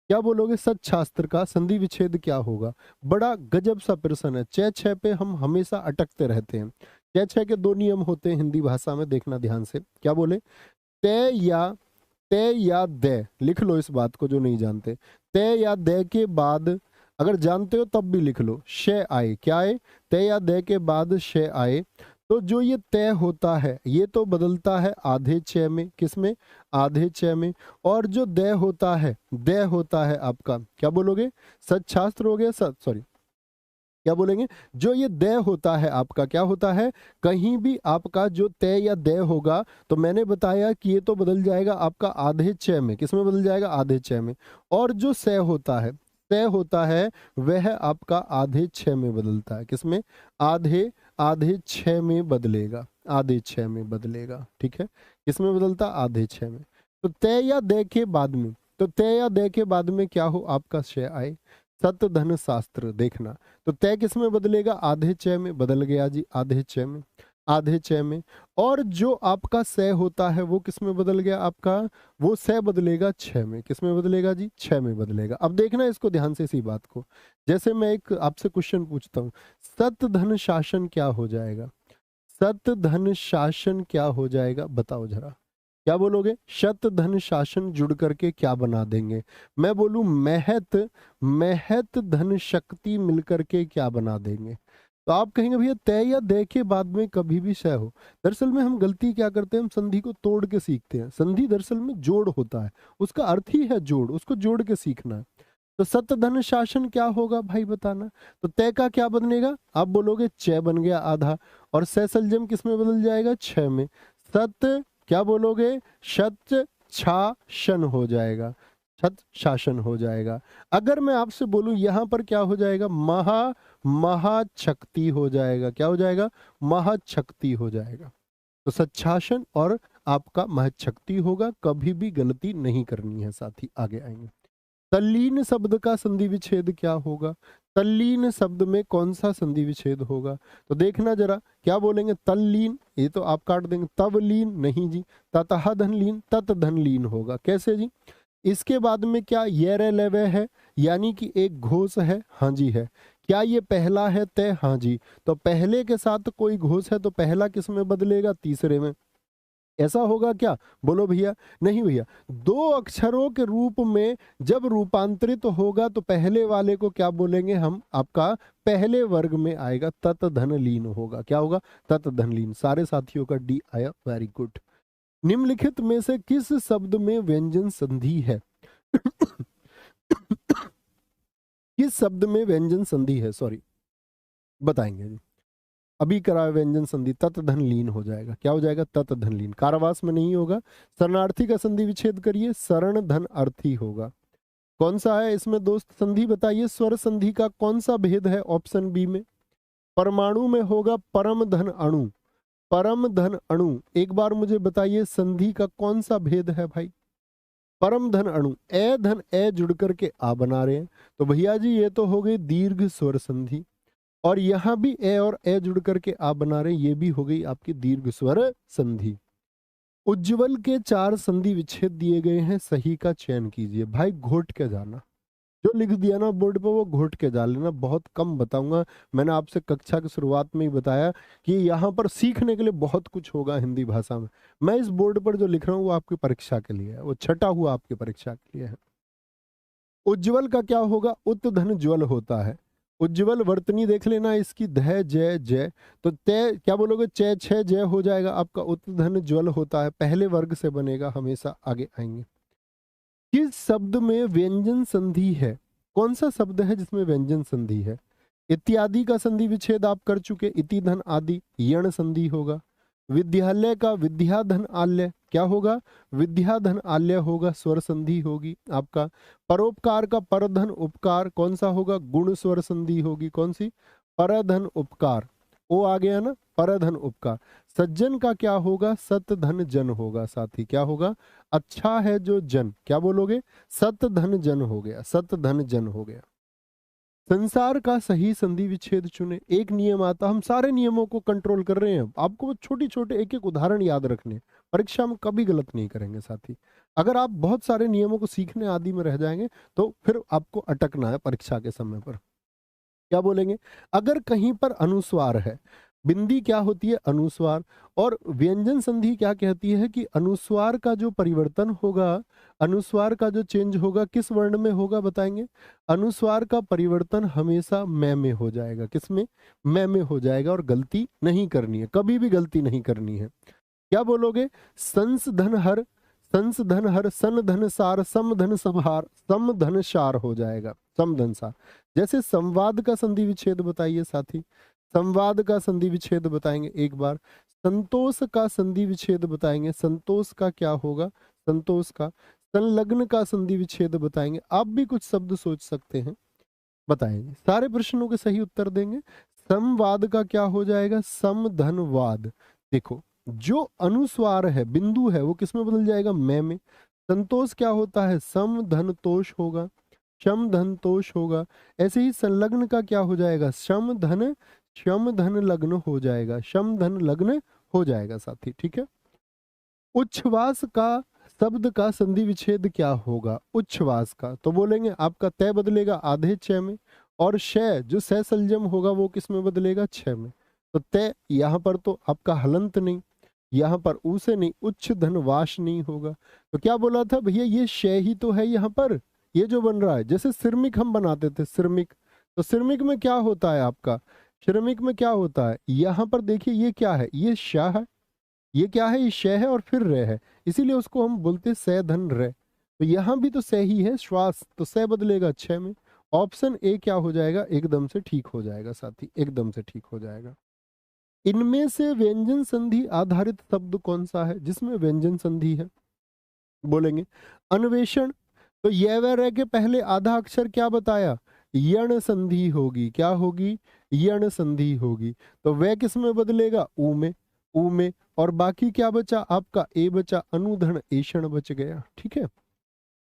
क्या बोलोगे? सच्छास्त्र का संधि विच्छेद क्या होगा? बड़ा गजब सा प्रश्न है, च छ पे हम हमेशा अटकते रहते हैं। च छ के दो नियम होते हैं हिंदी भाषा में, देखना ध्यान से। क्या बोले? तय या दे, लिख लो इस बात को जो नहीं जानते। तय या दे के बाद, अगर जानते हो तब भी लिख लो, शे आए। क्या आए? तय या दे के बाद शे आए। तो जो ये तय होता है ये तो बदलता है आधे च में, किस में? आधे च में। और जो दय होता है, दय होता है आपका, क्या बोलोगे? सच्छास्त्र हो गया, सॉरी, क्या बोलेंगे? जो ये दय होता है आपका, क्या होता है? कहीं भी आपका जो तय या दय होगा, तो मैंने बताया कि ये तो बदल जाएगा आपका आधे च में, किस में बदल जाएगा? आधे च में। और जो स होता है, तय होता है, वह आपका आधे छ में बदलता है, किस में? आधे आधे छ में बदलेगा, आधे छ में बदलेगा। ठीक है, किस में बदलता? आधे छ में। तो तय या दय के बाद में, तो तय या दय के बाद में क्या हो? आपका श आए। सत धन शास्त्र, देखना, तो तय किस में बदलेगा? आधे च में बदल गया जी, आधे च में, आधे च में। और जो आपका स होता है वो किस में बदल गया आपका? वो स बदलेगा छ में, किस में बदलेगा जी? छ में बदलेगा। अब देखना इसको ध्यान से, इसी बात को। जैसे मैं एक आपसे क्वेश्चन पूछता हूँ, सत धन शासन क्या हो जाएगा? सत धन शासन क्या हो जाएगा? बताओ जरा, क्या बोलोगे? शत धन शासन जुड़ करके क्या बना देंगे? मैं बोलूं महत, महत धन शक्ति मिलकर के क्या बना देंगे? तो आप कहेंगे भैया तय या दय के बाद में कभी भी शय हो। दरअसल में हम गलती क्या करते हैं, हम संधि को तोड़ के सीखते हैं। संधि दरअसल में जोड़ होता है, उसका अर्थ ही है जोड़, उसको जोड़ के सीखना है। तो सत धन शासन क्या होगा भाई बताना? तो तय का क्या बनेगा? आप बोलोगे च बन गया आधा, और सैसलजम किस में बदल जाएगा? छ में। सत, क्या बोलोगे? शत शासन हो जाएगा, छत शासन हो जाएगा। अगर मैं आपसे बोलूं यहां पर क्या हो जाएगा? महाशक्ति हो जाएगा। क्या हो जाएगा? महाशक्ति हो जाएगा। तो सच्छासन और आपका महशक्ति होगा, कभी भी गलती नहीं करनी है साथी। आगे आएंगे। तल्लीन शब्द का संधि विच्छेद क्या होगा? तल्लीन शब्द में कौन सा संधि विच्छेद होगा? तो देखना जरा, क्या बोलेंगे? तल्लीन, ये तो आप काट देंगे। तवलीन नहीं जी, ततः धन लीन, तत धन लीन होगा। कैसे जी? इसके बाद में क्या ये रे लेवे है, यानी कि एक घोष है? हाँ जी है। क्या ये पहला है तय? हाँ जी। तो पहले के साथ कोई घोष है तो पहला किस में बदलेगा? तीसरे में। ऐसा होगा क्या? बोलो भैया। नहीं भैया, दो अक्षरों के रूप में जब रूपांतरित होगा तो पहले वाले को क्या बोलेंगे हम? आपका पहले वर्ग में आएगा, तत धन लीन होगा। क्या होगा? तत धन लीन। सारे साथियों का डी आया, वेरी गुड। निम्नलिखित में से किस शब्द में व्यंजन संधि है? किस शब्द में व्यंजन संधि है, सॉरी बताएंगे जी। अभी कराए व्यंजन संधि, तत् धन लीन हो जाएगा, क्या हो जाएगा, तत् धन लीन, कारावास में नहीं होगा। शरणार्थी का संधि विच्छेद करिए, शरण धन अर्थी होगा। कौन सा है इसमें दोस्त संधि बताइए, स्वर संधि का कौन सा भेद है ऑप्शन बी में। परमाणु में होगा परम धन अणु, परम धन अणु, एक बार मुझे बताइए संधि का कौन सा भेद है भाई। परम धन अणु, ए धन ए जुड़ करके आ बना रहे हैं, तो भैया जी ये तो हो गई दीर्घ स्वर संधि। और यहां भी ए और ए जुड़ करके आ बना रहे हैं, ये भी हो गई आपकी दीर्घ स्वर संधि। उज्ज्वल के 4 संधि विच्छेद दिए गए हैं, सही का चयन कीजिए। भाई घोट के जाना, जो लिख दिया ना बोर्ड पे वो घोट के जा लेना, बहुत कम बताऊंगा। मैंने आपसे कक्षा की शुरुआत में ही बताया कि यहाँ पर सीखने के लिए बहुत कुछ होगा हिंदी भाषा में। मैं इस बोर्ड पर जो लिख रहा हूँ वो आपकी परीक्षा के लिए है, वो छटा हुआ आपकी परीक्षा के लिए है। उज्ज्वल का क्या होगा, उत धन ज्वल होता है। उज्ज्वल वर्तनी देख लेना इसकी, ध जय जय, तो तय क्या बोलोगे, च छ जय हो जाएगा आपका। उत धन ज्वल होता है, पहले वर्ग से बनेगा, हमेशा आगे आएंगे। किस शब्द में व्यंजन संधि है, कौन सा शब्द है जिसमें व्यंजन संधि है। इत्यादि का संधि विच्छेद आप कर चुके, इति धन आदि, यण संधि होगा। विद्यालय का विद्याधन आल्य क्या होगा, विद्याधन आल्य होगा, स्वर संधि होगी आपका। परोपकार का परधन उपकार कौन सा होगा, गुण स्वर संधि होगी, कौन सी, परधन उपकार, ओ आ गया ना, परधन उपकार। सज्जन का क्या होगा, सत धन जन होगा साथी, क्या होगा, अच्छा है जो जन, क्या बोलोगे, सत धन जन हो गया, सत धन जन हो गया। संसार का सही संधि विच्छेद चुने। एक नियम आता, हम सारे नियमों को कंट्रोल कर रहे हैं, आपको छोटी छोटे एक एक उदाहरण याद रखने, परीक्षा में कभी गलत नहीं करेंगे साथी। अगर आप बहुत सारे नियमों को सीखने आदि में रह जाएंगे तो फिर आपको अटकना है परीक्षा के समय पर। क्या बोलेंगे, अगर कहीं पर अनुस्वार है, बिंदी क्या होती है, अनुस्वार, और व्यंजन संधि क्या कहती है कि अनुस्वार का जो परिवर्तन होगा, अनुस्वार का जो चेंज होगा किस वर्ण में होगा बताएंगे। अनुस्वार का परिवर्तन हमेशा में हो जाएगा, किसमें, में हो जाएगा, और गलती नहीं करनी है, कभी भी गलती नहीं करनी है। क्या बोलोगे, संस धन हर, संस धन हर, सन धन सार, सम धन संहार, सम धन सार हो जाएगा, सम धन सार। जैसे संवाद का संधि विच्छेद बताइए साथी, संवाद का संधि विच्छेद बताएंगे एक बार। संतोष का संधि विच्छेद बताएंगे, संतोष का क्या होगा, संतोष का। संलग्न का संधि विच्छेद बताएंगे। आप भी कुछ शब्द सोच सकते हैं, बताएंगे, सारे प्रश्नों के सही उत्तर देंगे। संवाद का क्या हो जाएगा, समधनवाद। देखो जो अनुस्वार है, बिंदु है, वो किस में बदल जाएगा, में। संतोष क्या होता है, सम धन तोष होगा, शम धन तोष होगा। ऐसे ही संलग्न का क्या हो जाएगा, शम धन लग्न हो जाएगा, शम धन लग्न हो जाएगा साथी, ठीक है। उच्छ्वास का शब्द का संधि विच्छेद क्या होगा, उच्छ्वास का, तो बोलेंगे आपका तय बदलेगा आधे छ में, और शय जो सह संयम होगा वो किस में बदलेगा, छ में। तो तय यहाँ पर तो आपका हलंत नहीं, यहाँ पर ऊ से नहीं, उच्च धन वाश नहीं होगा। तो क्या बोला था भैया, ये शय ही तो है यहाँ पर, ये जो बन रहा है, जैसे सिरमिक हम बनाते थे, सिरमिक, तो सिरमिक में क्या होता है आपका, श्रमिक में क्या होता है, यहाँ पर देखिए ये क्या है, ये शाह है, ये क्या है, ये शय है और फिर रे है, इसीलिए उसको हम बोलते सह धन रे। तो यहाँ भी तो सह ही है, श्वास, तो सह बदलेगा छह में। ऑप्शन ए क्या हो जाएगा, एकदम से ठीक हो जाएगा साथी, एकदम से ठीक हो जाएगा। इनमें से व्यंजन संधि आधारित शब्द कौन सा है जिसमें व्यंजन संधि है, बोलेंगे अन्वेषण। तो ये व रे के पहले आधा अक्षर क्या बताया, यण संधि होगी, क्या होगी, यण संधि होगी। तो वह किस में बदलेगा, ऊ में, ऊ में। और बाकी क्या बचा आपका, ए बचा, अनुधन एषण बच गया, ठीक है।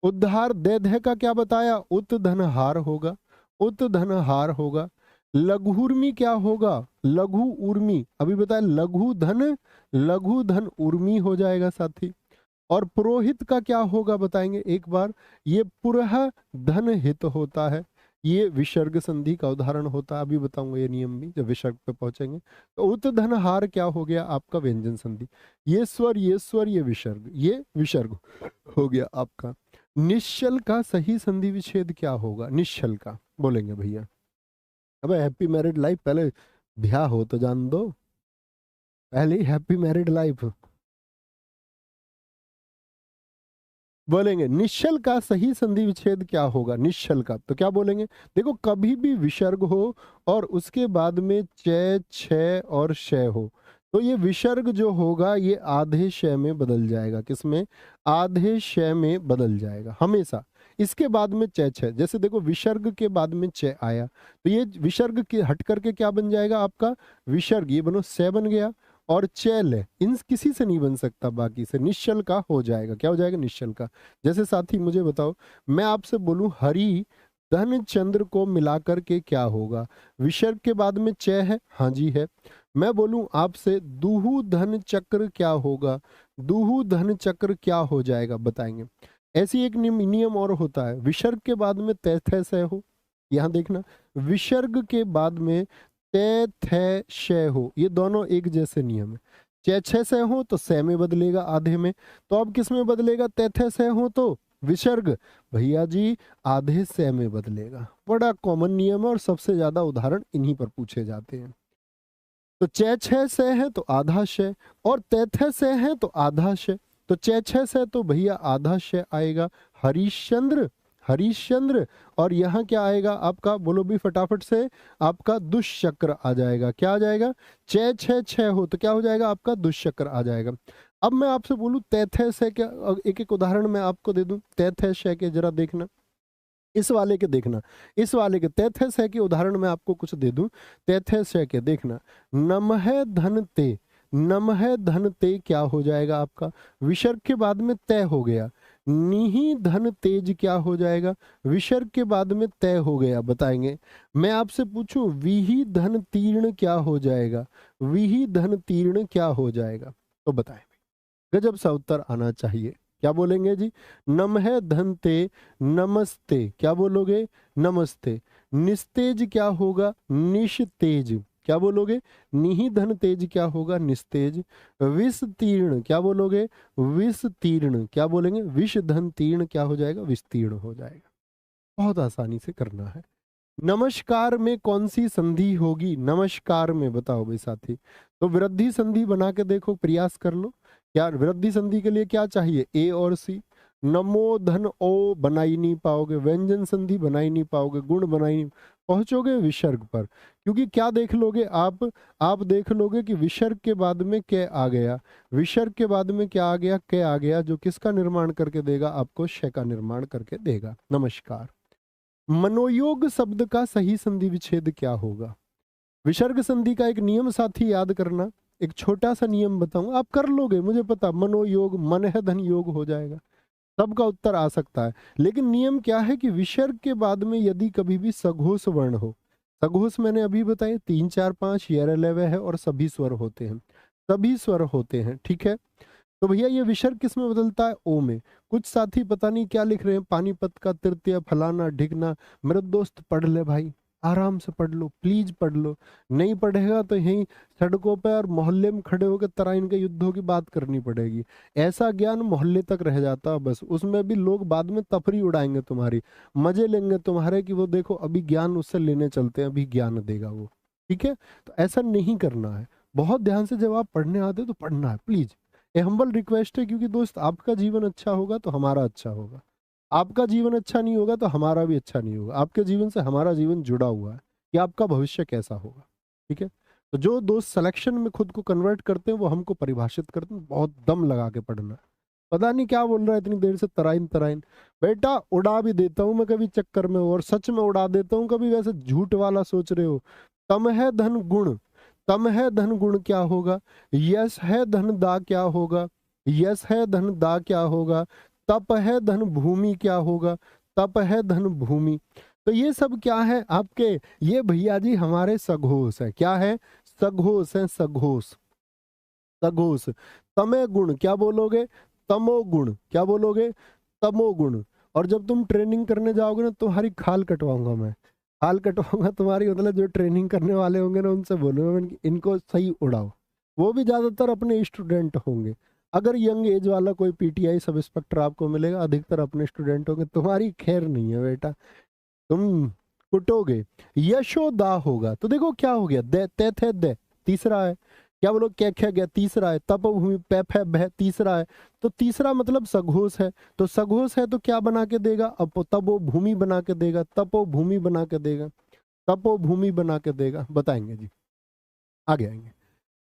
उद्धार दे धे का क्या बताया, उत धन हार होगा, उत धन हार होगा। लघुर्मी क्या होगा, लघु उर्मी, अभी बताया लघु धन उर्मी हो जाएगा साथी। और पुरोहित का क्या होगा बताएंगे एक बार, ये पुरह धन हित होता है, ये विसर्ग संधि का उदाहरण होता है, अभी बताऊंगा ये नियम भी जब विसर्ग पे पहुंचेंगे। तो उत धन हार क्या हो गया आपका, व्यंजन संधि, ये स्वर ये विसर्ग हो गया आपका। निश्चल का सही संधि विच्छेद क्या होगा, निश्चल का, बोलेंगे भैया। अबे हैप्पी मैरिड लाइफ, पहले ब्याह हो तो जान दो, पहले ही हैप्पी मैरिड लाइफ। बोलेंगे निश्चल का सही संधि विच्छेद क्या होगा? निश्चल का तो क्या बोलेंगे? देखो कभी भी विसर्ग हो और उसके बाद में च, छ और श हो, तो ये विसर्ग जो होगा ये आधे श में बदल जाएगा। किसमें? आधे श में बदल जाएगा हमेशा। इसके बाद में च, छ, जैसे देखो विसर्ग के बाद में च आया तो ये विसर्ग के हट करके क्या बन जाएगा आपका? विसर्ग, ये बनो स बन गया और चैल है, इन किसी से नहीं बन सकता, बाकी से निश्चल का हो जाएगा। क्या हो जाएगा? निश्चल का। जैसे साथी मुझे बताओ, मैं आपसे बोलूं हरि धन चंद्र को मिलाकर के क्या होगा? विसर्ग के बाद में च है, हाँ जी है। मैं बोलूं आपसे दुहु धन चक्र क्या होगा? दुहु धन चक्र क्या हो जाएगा? बताएंगे। ऐसी एक नियम और होता है, विसर्ग के बाद में तय थे से हो, यहां देखना, विसर्ग के बाद में ते थे शय हो, ये दोनों एक जैसे नियम है। चे छह से हो तो से में बदलेगा आधे में, तो अब किस में बदलेगा? ते थे से हो तो विसर्ग भैया जी आधे से में बदलेगा। बड़ा कॉमन नियम है और सबसे ज्यादा उदाहरण इन्हीं पर पूछे जाते हैं। तो चे छह से है तो आधा शय और ते थे से है तो आधा शय, तो चे छह से तो भैया आधा शय आएगा हरिश्चंद्र, हरिश्चंद्र। और यहाँ क्या आएगा आपका? बोलो भी फटाफट से, आपका दुष्चक्र आ जाएगा। क्या आ जाएगा? चे छह छह हो तो क्या हो जाएगा आपका? दुष्चक्र आ जाएगा। अब मैं आपसे बोलूं तैथे से क्या, एक एक उदाहरण मैं आपको दे दूं तैथे से के, जरा देखना इस वाले के, देखना इस वाले के तैथे से के उदाहरण मैं आपको कुछ दे दूं। तैथे से के देखना, नमः धन ते, नमः धन ते क्या हो जाएगा आपका? विसर्ग के बाद में तय हो गया। निहि धन तेज क्या हो जाएगा? विसर्ग के बाद में तय हो गया। बताएंगे। मैं आपसे पूछूं विहि धन तीर्ण क्या हो जाएगा? विहि धन तीर्ण क्या हो जाएगा? तो बताएं। गजब सा उत्तर आना चाहिए। क्या बोलेंगे जी? नमः धनते नमस्ते, क्या बोलोगे? नमस्ते। निस्तेज क्या होगा? निस्तेज, क्या बोलोगे? निहि धन तेज क्या होगा? निस्तेज। विस्तीर्ण क्या बोलोगे? विस्तीर्ण, क्या बोलेंगे? विष धन तीर्ण क्या हो जाएगा? विस्तीर्ण हो जाएगा। बहुत आसानी से करना है। नमस्कार में कौन सी संधि होगी? नमस्कार में बताओ भाई साथी। तो वृद्धि संधि बना के देखो, प्रयास कर लो। क्या वृद्धि संधि के लिए क्या चाहिए? ए और सी। नमो धन ओ बना ही नहीं पाओगे, व्यंजन संधि बना ही नहीं पाओगे, गुण बना ही नहीं पहुंचोगे विसर्ग पर। क्योंकि क्या देख लोगे आप देख लोगे कि विसर्ग के बाद में क आ गया, विसर्ग के बाद में क्या आ गया? क आ गया, जो किसका निर्माण करके देगा? आपको श का निर्माण करके देगा। नमस्कार। मनोयोग शब्द का सही संधि विच्छेद क्या होगा? विसर्ग संधि का एक नियम साथी याद करना, एक छोटा सा नियम बताऊं, आप कर लोगे मुझे पता। मनोयोग, मन है धन योग हो जाएगा, सबका उत्तर आ सकता है। लेकिन नियम क्या है कि विसर्ग के बाद में यदि कभी भी सघोष वर्ण हो, सघोष मैंने अभी बताए 3 4 5 11 है और सभी स्वर होते हैं, सभी स्वर होते हैं, ठीक है। तो भैया ये विसर्ग किस में बदलता है? ओ में। कुछ साथी पता नहीं क्या लिख रहे हैं, पानीपत का तृतीय फलाना ढिकना। मेरे दोस्त पढ़ ले भाई, आराम से पढ़ लो, प्लीज पढ़ लो। नहीं पढ़ेगा तो यहीं सड़कों पर और मोहल्ले में खड़े होकर तराइन के युद्धों की बात करनी पड़ेगी। ऐसा ज्ञान मोहल्ले तक रह जाता है बस, उसमें भी लोग बाद में तफरी उड़ाएंगे तुम्हारी, मजे लेंगे तुम्हारे कि वो देखो अभी ज्ञान उससे लेने चलते हैं, अभी ज्ञान देगा वो, ठीक है। तो ऐसा नहीं करना है। बहुत ध्यान से जब आप पढ़ने आते तो पढ़ना है प्लीज। ये हम्बल रिक्वेस्ट है, क्योंकि दोस्त आपका जीवन अच्छा होगा तो हमारा अच्छा होगा, आपका जीवन अच्छा नहीं होगा तो हमारा भी अच्छा नहीं होगा। आपके जीवन से हमारा जीवन जुड़ा हुआ है कि आपका भविष्य कैसा होगा, ठीक है। तो जो दोस्त सिलेक्शन में खुद को कन्वर्ट करते हैं वो हमको परिभाषित करते हैं, बहुत दम लगा के पढ़ना है। पता नहीं क्या बोल रहा है इतनी देर से, तराइन तराइन। बेटा उड़ा भी देता हूं मैं कभी चक्कर में, और सच में उड़ा देता हूं कभी, वैसे झूठ वाला सोच रहे हो। तम है धन गुण, तम है धन गुण क्या होगा? यश है धन दा क्या होगा? यश है धन दा क्या होगा? तप है धन भूमि क्या होगा? तप है धन भूमि। तो ये सब क्या है आपके? ये भैया जी हमारे सघोष है। क्या है? सघोष है, सघोष, सघोष। तमे गुण क्या बोलोगे? तमो गुण, क्या बोलोगे? तमो गुण। और जब तुम ट्रेनिंग करने जाओगे ना, तुम्हारी खाल कटवाऊंगा मैं, खाल कटवाऊंगा तुम्हारी। मतलब जो ट्रेनिंग करने वाले होंगे ना उनसे बोलूंगा इनको सही उड़ाओ। वो भी ज्यादातर अपने स्टूडेंट होंगे। अगर यंग एज वाला कोई पीटीआई सब इंस्पेक्टर आपको मिलेगा, अधिकतर अपने स्टूडेंट होंगे। तुम्हारी खैर नहीं है बेटा, तुम कुटोगे। यशोदा होगा तो देखो क्या हो गया? दे ते थे दे, तीसरा है। क्या बोलो, कै ख गया तीसरा है, तपोभूमि पै फै भै तीसरा है, तो तीसरा मतलब सघोष है, तो सघोष है तो क्या बना के देगा, अब तपोभूमि बना के देगा, तपोभूमि बना के देगा, तपोभूमि बना के देगा। बताएंगे जी, आगे आएंगे।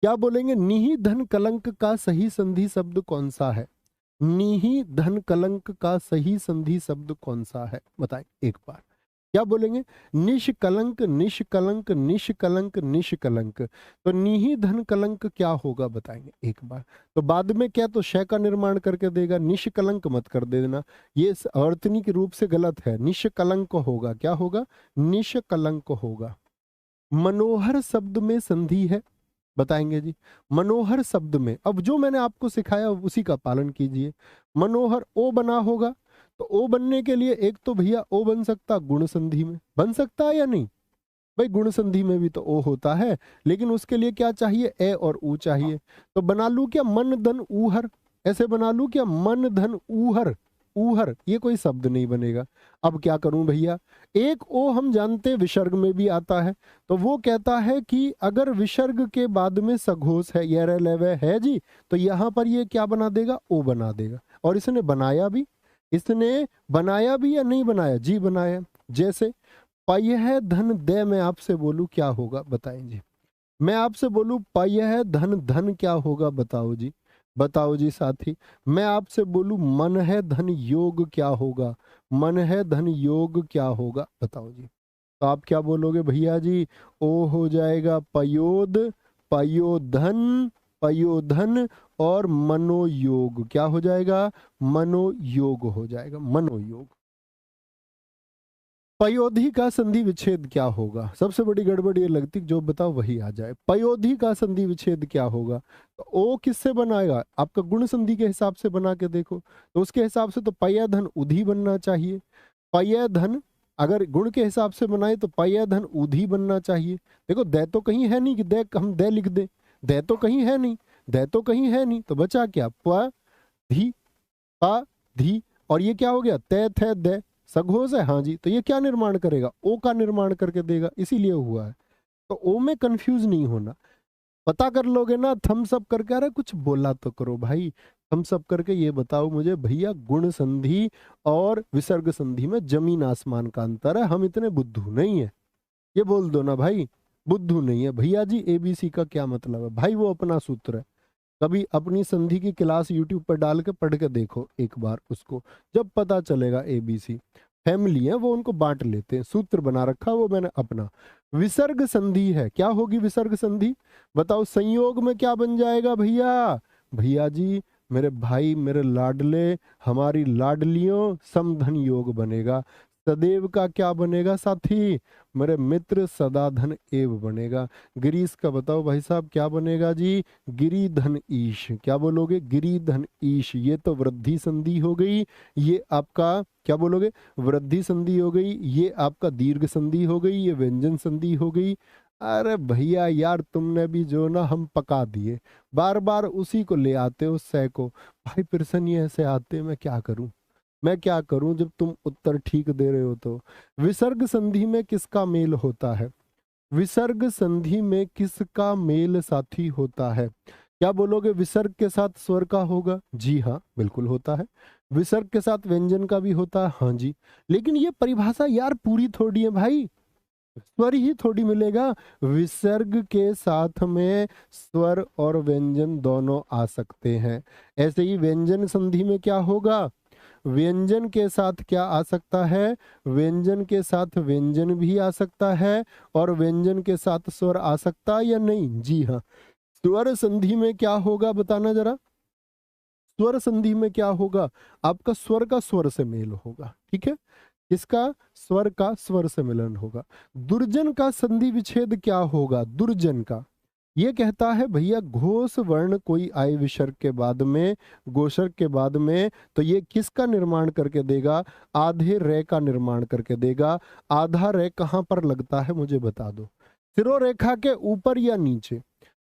क्या बोलेंगे, निहि धन कलंक का सही संधि शब्द कौन सा है, निहि धन कलंक का सही संधि शब्द कौन सा है, बताएं एक बार। क्या बोलेंगे, निष्कलंक निष्कलंक निष्कलंक निष्कलंक, तो निहि धन कलंक क्या होगा, बताएंगे एक बार। तो बाद में क्या, तो शय का निर्माण करके देगा, निष्कलंक मत कर देना, ये वर्तनी के रूप से गलत है, निष्कलंक होगा। क्या होगा, निष्कलंक होगा। मनोहर शब्द में संधि है, बताएंगे जी। मनोहर शब्द में, अब जो मैंने आपको सिखाया उसी का पालन कीजिए। मनोहर ओ बना होगा, तो ओ बनने के लिए एक तो भैया ओ बन सकता गुण संधि में, बन सकता है या नहीं भाई, गुण संधि में भी तो ओ होता है, लेकिन उसके लिए क्या चाहिए, ए और ऊ चाहिए। तो बना लूं क्या, मन धन ऊहर, ऐसे बना लूं क्या, मन धन ऊहर, ऊहर ये कोई शब्द नहीं बनेगा। अब क्या करूं भैया, एक ओ हम जानते हैं विसर्ग में भी आता है, तो वो कहता है कि अगर विसर्ग के बाद में सघोष है, ये रे ले वे है जी, तो यहां पर ये क्या बना देगा, ओ बना देगा। और इसने बनाया भी, इसने बनाया भी या नहीं बनाया जी, बनाया। जैसे पयः धन दे, मैं आपसे बोलूं क्या होगा, बताएं जी। मैं आपसे बोलूं पयः धन धन क्या होगा, बताओ जी, बताओ जी साथी। मैं आपसे बोलूं मन है धन योग क्या होगा, मन है धन योग क्या होगा, बताओ जी। तो आप क्या बोलोगे भैया जी, ओ हो जाएगा पयोद, पयोधन, पयोधन, और मनोयोग क्या हो जाएगा, मनोयोग हो जाएगा, मनोयोग। पयोधि का संधि विच्छेद क्या होगा, सबसे बड़ी गड़बड़ ये लगती, जो बताओ वही आ जाए। पयोधि का संधि विच्छेद क्या होगा, तो ओ किससे बनाएगा, आपका गुण संधि के हिसाब से बना के देखो, तो उसके हिसाब से तो पय धन उधी बनना चाहिए। पय धन अगर गुण के हिसाब से बनाए तो पय धन उधी बनना चाहिए। देखो दे तो कहीं है नहीं कि दे हम दे लिख दे, दे तो कहीं है नहीं, दे तो कहीं है नहीं, तो बचा क्या, प धी, प धी, और ये क्या हो गया, तय थे दे, सघोष है, हाँ जी, तो ये क्या निर्माण करेगा, ओ का निर्माण करके देगा, इसीलिए हुआ है। तो ओ में कंफ्यूज नहीं होना, पता कर लोगे ना, थम्स अप करके, अरे कुछ बोला तो करो भाई, थम्स अप करके ये बताओ मुझे भैया, गुण संधि और विसर्ग संधि में जमीन आसमान का अंतर है, हम इतने बुद्धू नहीं है, ये बोल दो ना भाई, बुद्धू नहीं है भैया जी। एबीसी का क्या मतलब है भाई, वो अपना सूत्र है, कभी अपनी संधि की क्लास यूट्यूब पर डाल के पढ़ के देखो एक बार उसको, जब पता चलेगा। एबीसी फैमिली है वो, उनको बांट लेते हैं, सूत्र बना रखा वो मैंने अपना। विसर्ग संधि है, क्या होगी विसर्ग संधि, बताओ। संयोग में क्या बन जाएगा भैया, भैया जी मेरे भाई मेरे लाडले, हमारी लाडलियों, समधन योग बनेगा। सदैव का क्या बनेगा साथी, मेरे मित्र सदा धन एव बनेगा। गिरीश का बताओ भाई साहब क्या बनेगा जी, गिरी धन ईश, क्या बोलोगे, गिरी धन ईश, ये तो वृद्धि संधि हो गई, ये आपका क्या बोलोगे, वृद्धि संधि हो गई, ये आपका दीर्घ संधि हो गई, ये व्यंजन संधि हो गई। अरे भैया यार तुमने भी जो ना हम पका दिए, बार बार उसी को ले आते हो सै को, भाई प्रश्न ये ऐसे आते, मैं क्या करूं, मैं क्या करूं जब तुम उत्तर ठीक दे रहे हो। तो विसर्ग संधि में किसका मेल होता है, विसर्ग संधि में किसका मेल साथी होता है, क्या बोलोगे, विसर्ग के साथ स्वर का होगा, जी हाँ बिल्कुल होता है। विसर्ग के साथ व्यंजन का भी होता है, हाँ जी। लेकिन ये परिभाषा यार पूरी थोड़ी है भाई, स्वर ही थोड़ी मिलेगा, विसर्ग के साथ में स्वर और व्यंजन दोनों आ सकते हैं। ऐसे ही व्यंजन संधि में क्या होगा, व्यंजन के साथ क्या आ सकता है, व्यंजन के साथ व्यंजन भी आ सकता है, और व्यंजन के साथ स्वर आ सकता है या नहीं, जी हाँ। स्वर संधि में क्या होगा बताना जरा, स्वर संधि में क्या होगा, आपका स्वर का स्वर से मेल होगा, ठीक है, इसका स्वर का स्वर से मिलन होगा। दुर्जन का संधि विच्छेद क्या होगा, दुर्जन का, ये कहता है भैया घोष वर्ण कोई आए विसर्ग के बाद में, गोसर्ग के बाद में, तो ये किसका निर्माण करके देगा, आधे रे का निर्माण करके देगा। आधा रे कहां पर लगता है मुझे बता दो, सिरोरेखा के ऊपर या नीचे,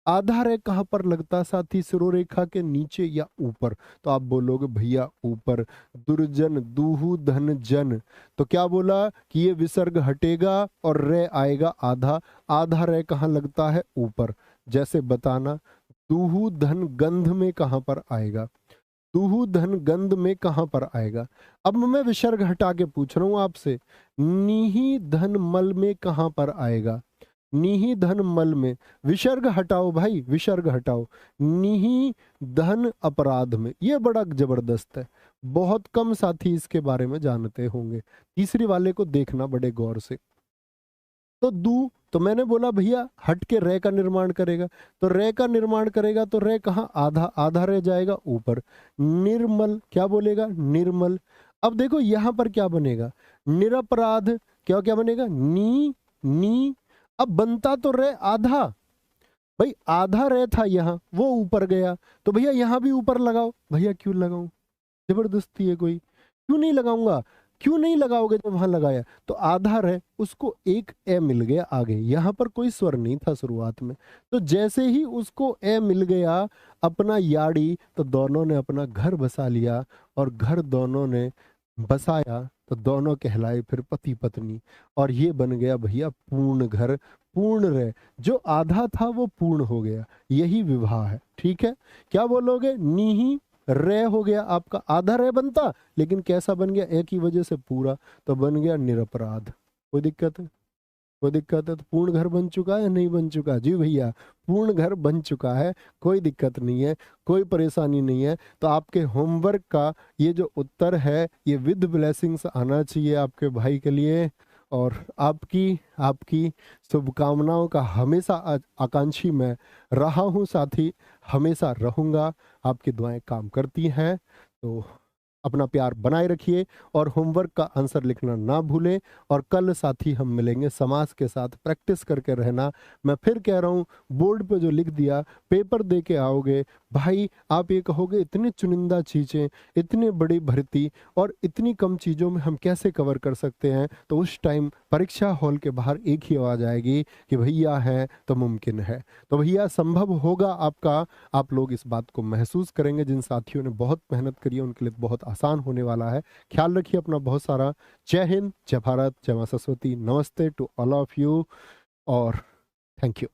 आधा रे कहां पर लगता साथी, सिरोरेखा के नीचे या ऊपर, तो आप बोलोगे भैया ऊपर। दुर्जन दूहु धन जन, तो क्या बोला कि ये विसर्ग हटेगा और रे आएगा आधा, आधा रे कहां लगता है ऊपर, जैसे बताना दूहु धन गंध में कहाँ पर आएगा, दूहु धन गंध में कहाँ पर आएगा। अब मैं विसर्ग हटा के पूछ रहा हूं आपसे, नीही धन मल में कहाँ पर आएगा, नीही धन मल में, विसर्ग हटाओ भाई, विसर्ग हटाओ, नीही धन अपराध में। ये बड़ा जबरदस्त है, बहुत कम साथी इसके बारे में जानते होंगे। तीसरी वाले को देखना बड़े गौर से। तो दू, तो मैंने बोला भैया हट के रे का निर्माण करेगा, तो रे का निर्माण करेगा तो रे कहाँ, आधा, आधा रह जाएगा ऊपर। निर्मल, क्या बोलेगा, निर्मल। अब देखो यहां पर क्या बनेगा, निरपराध, क्या क्या बनेगा, नी, नी। अब बनता तो रे आधा, भाई आधा रे था यहाँ, वो ऊपर गया, तो भैया यहाँ भी ऊपर लगाओ। भैया क्यों लगाऊं, जबरदस्ती है कोई, क्यों नहीं लगाऊंगा, क्यों नहीं लगाओगे जब वहां लगाया। तो आधार है, उसको एक ए मिल गया आगे, यहां पर कोई स्वर नहीं था शुरुआत में, तो जैसे ही उसको ए मिल गया अपना याड़ी, तो दोनों ने अपना घर बसा लिया, और घर दोनों ने बसाया तो दोनों कहलाए फिर पति पत्नी, और ये बन गया भैया पूर्ण घर, पूर्ण रह, जो आधा था वो पूर्ण हो गया, यही विवाह है। ठीक है, क्या बोलोगे, नीही रे हो गया आपका, आधा रे बनता लेकिन कैसा बन गया, एक ही वजह से पूरा, तो बन गया निरपराध। कोई दिक्कत है, कोई दिक्कत है, तो पूर्ण घर बन चुका है या नहीं बन चुका, जी भैया पूर्ण घर बन चुका है, कोई दिक्कत नहीं है, कोई परेशानी नहीं है। तो आपके होमवर्क का ये जो उत्तर है ये विद ब्लेसिंग्स आना चाहिए आपके भाई के लिए, और आपकी आपकी शुभकामनाओं का हमेशा आकांक्षी मैं रहा हूँ साथी, हमेशा रहूँगा। आपकी दुआएं काम करती हैं, तो अपना प्यार बनाए रखिए, और होमवर्क का आंसर लिखना ना भूलें। और कल साथी हम मिलेंगे समास के साथ, प्रैक्टिस करके रहना। मैं फिर कह रहा हूँ, बोर्ड पे जो लिख दिया पेपर दे के आओगे भाई, आप ये कहोगे इतनी चुनिंदा चीज़ें, इतनी बड़ी भर्ती और इतनी कम चीज़ों में हम कैसे कवर कर सकते हैं। तो उस टाइम परीक्षा हॉल के बाहर एक ही आवाज़ आएगी कि भैया है तो मुमकिन है। तो भैया संभव होगा आपका, आप लोग इस बात को महसूस करेंगे। जिन साथियों ने बहुत मेहनत करी है उनके लिए बहुत आसान होने वाला है। ख्याल रखिए अपना बहुत सारा। जय हिंद, जय भारत, जय मां सरस्वती। नमस्ते टू ऑल ऑफ यू और थैंक यू।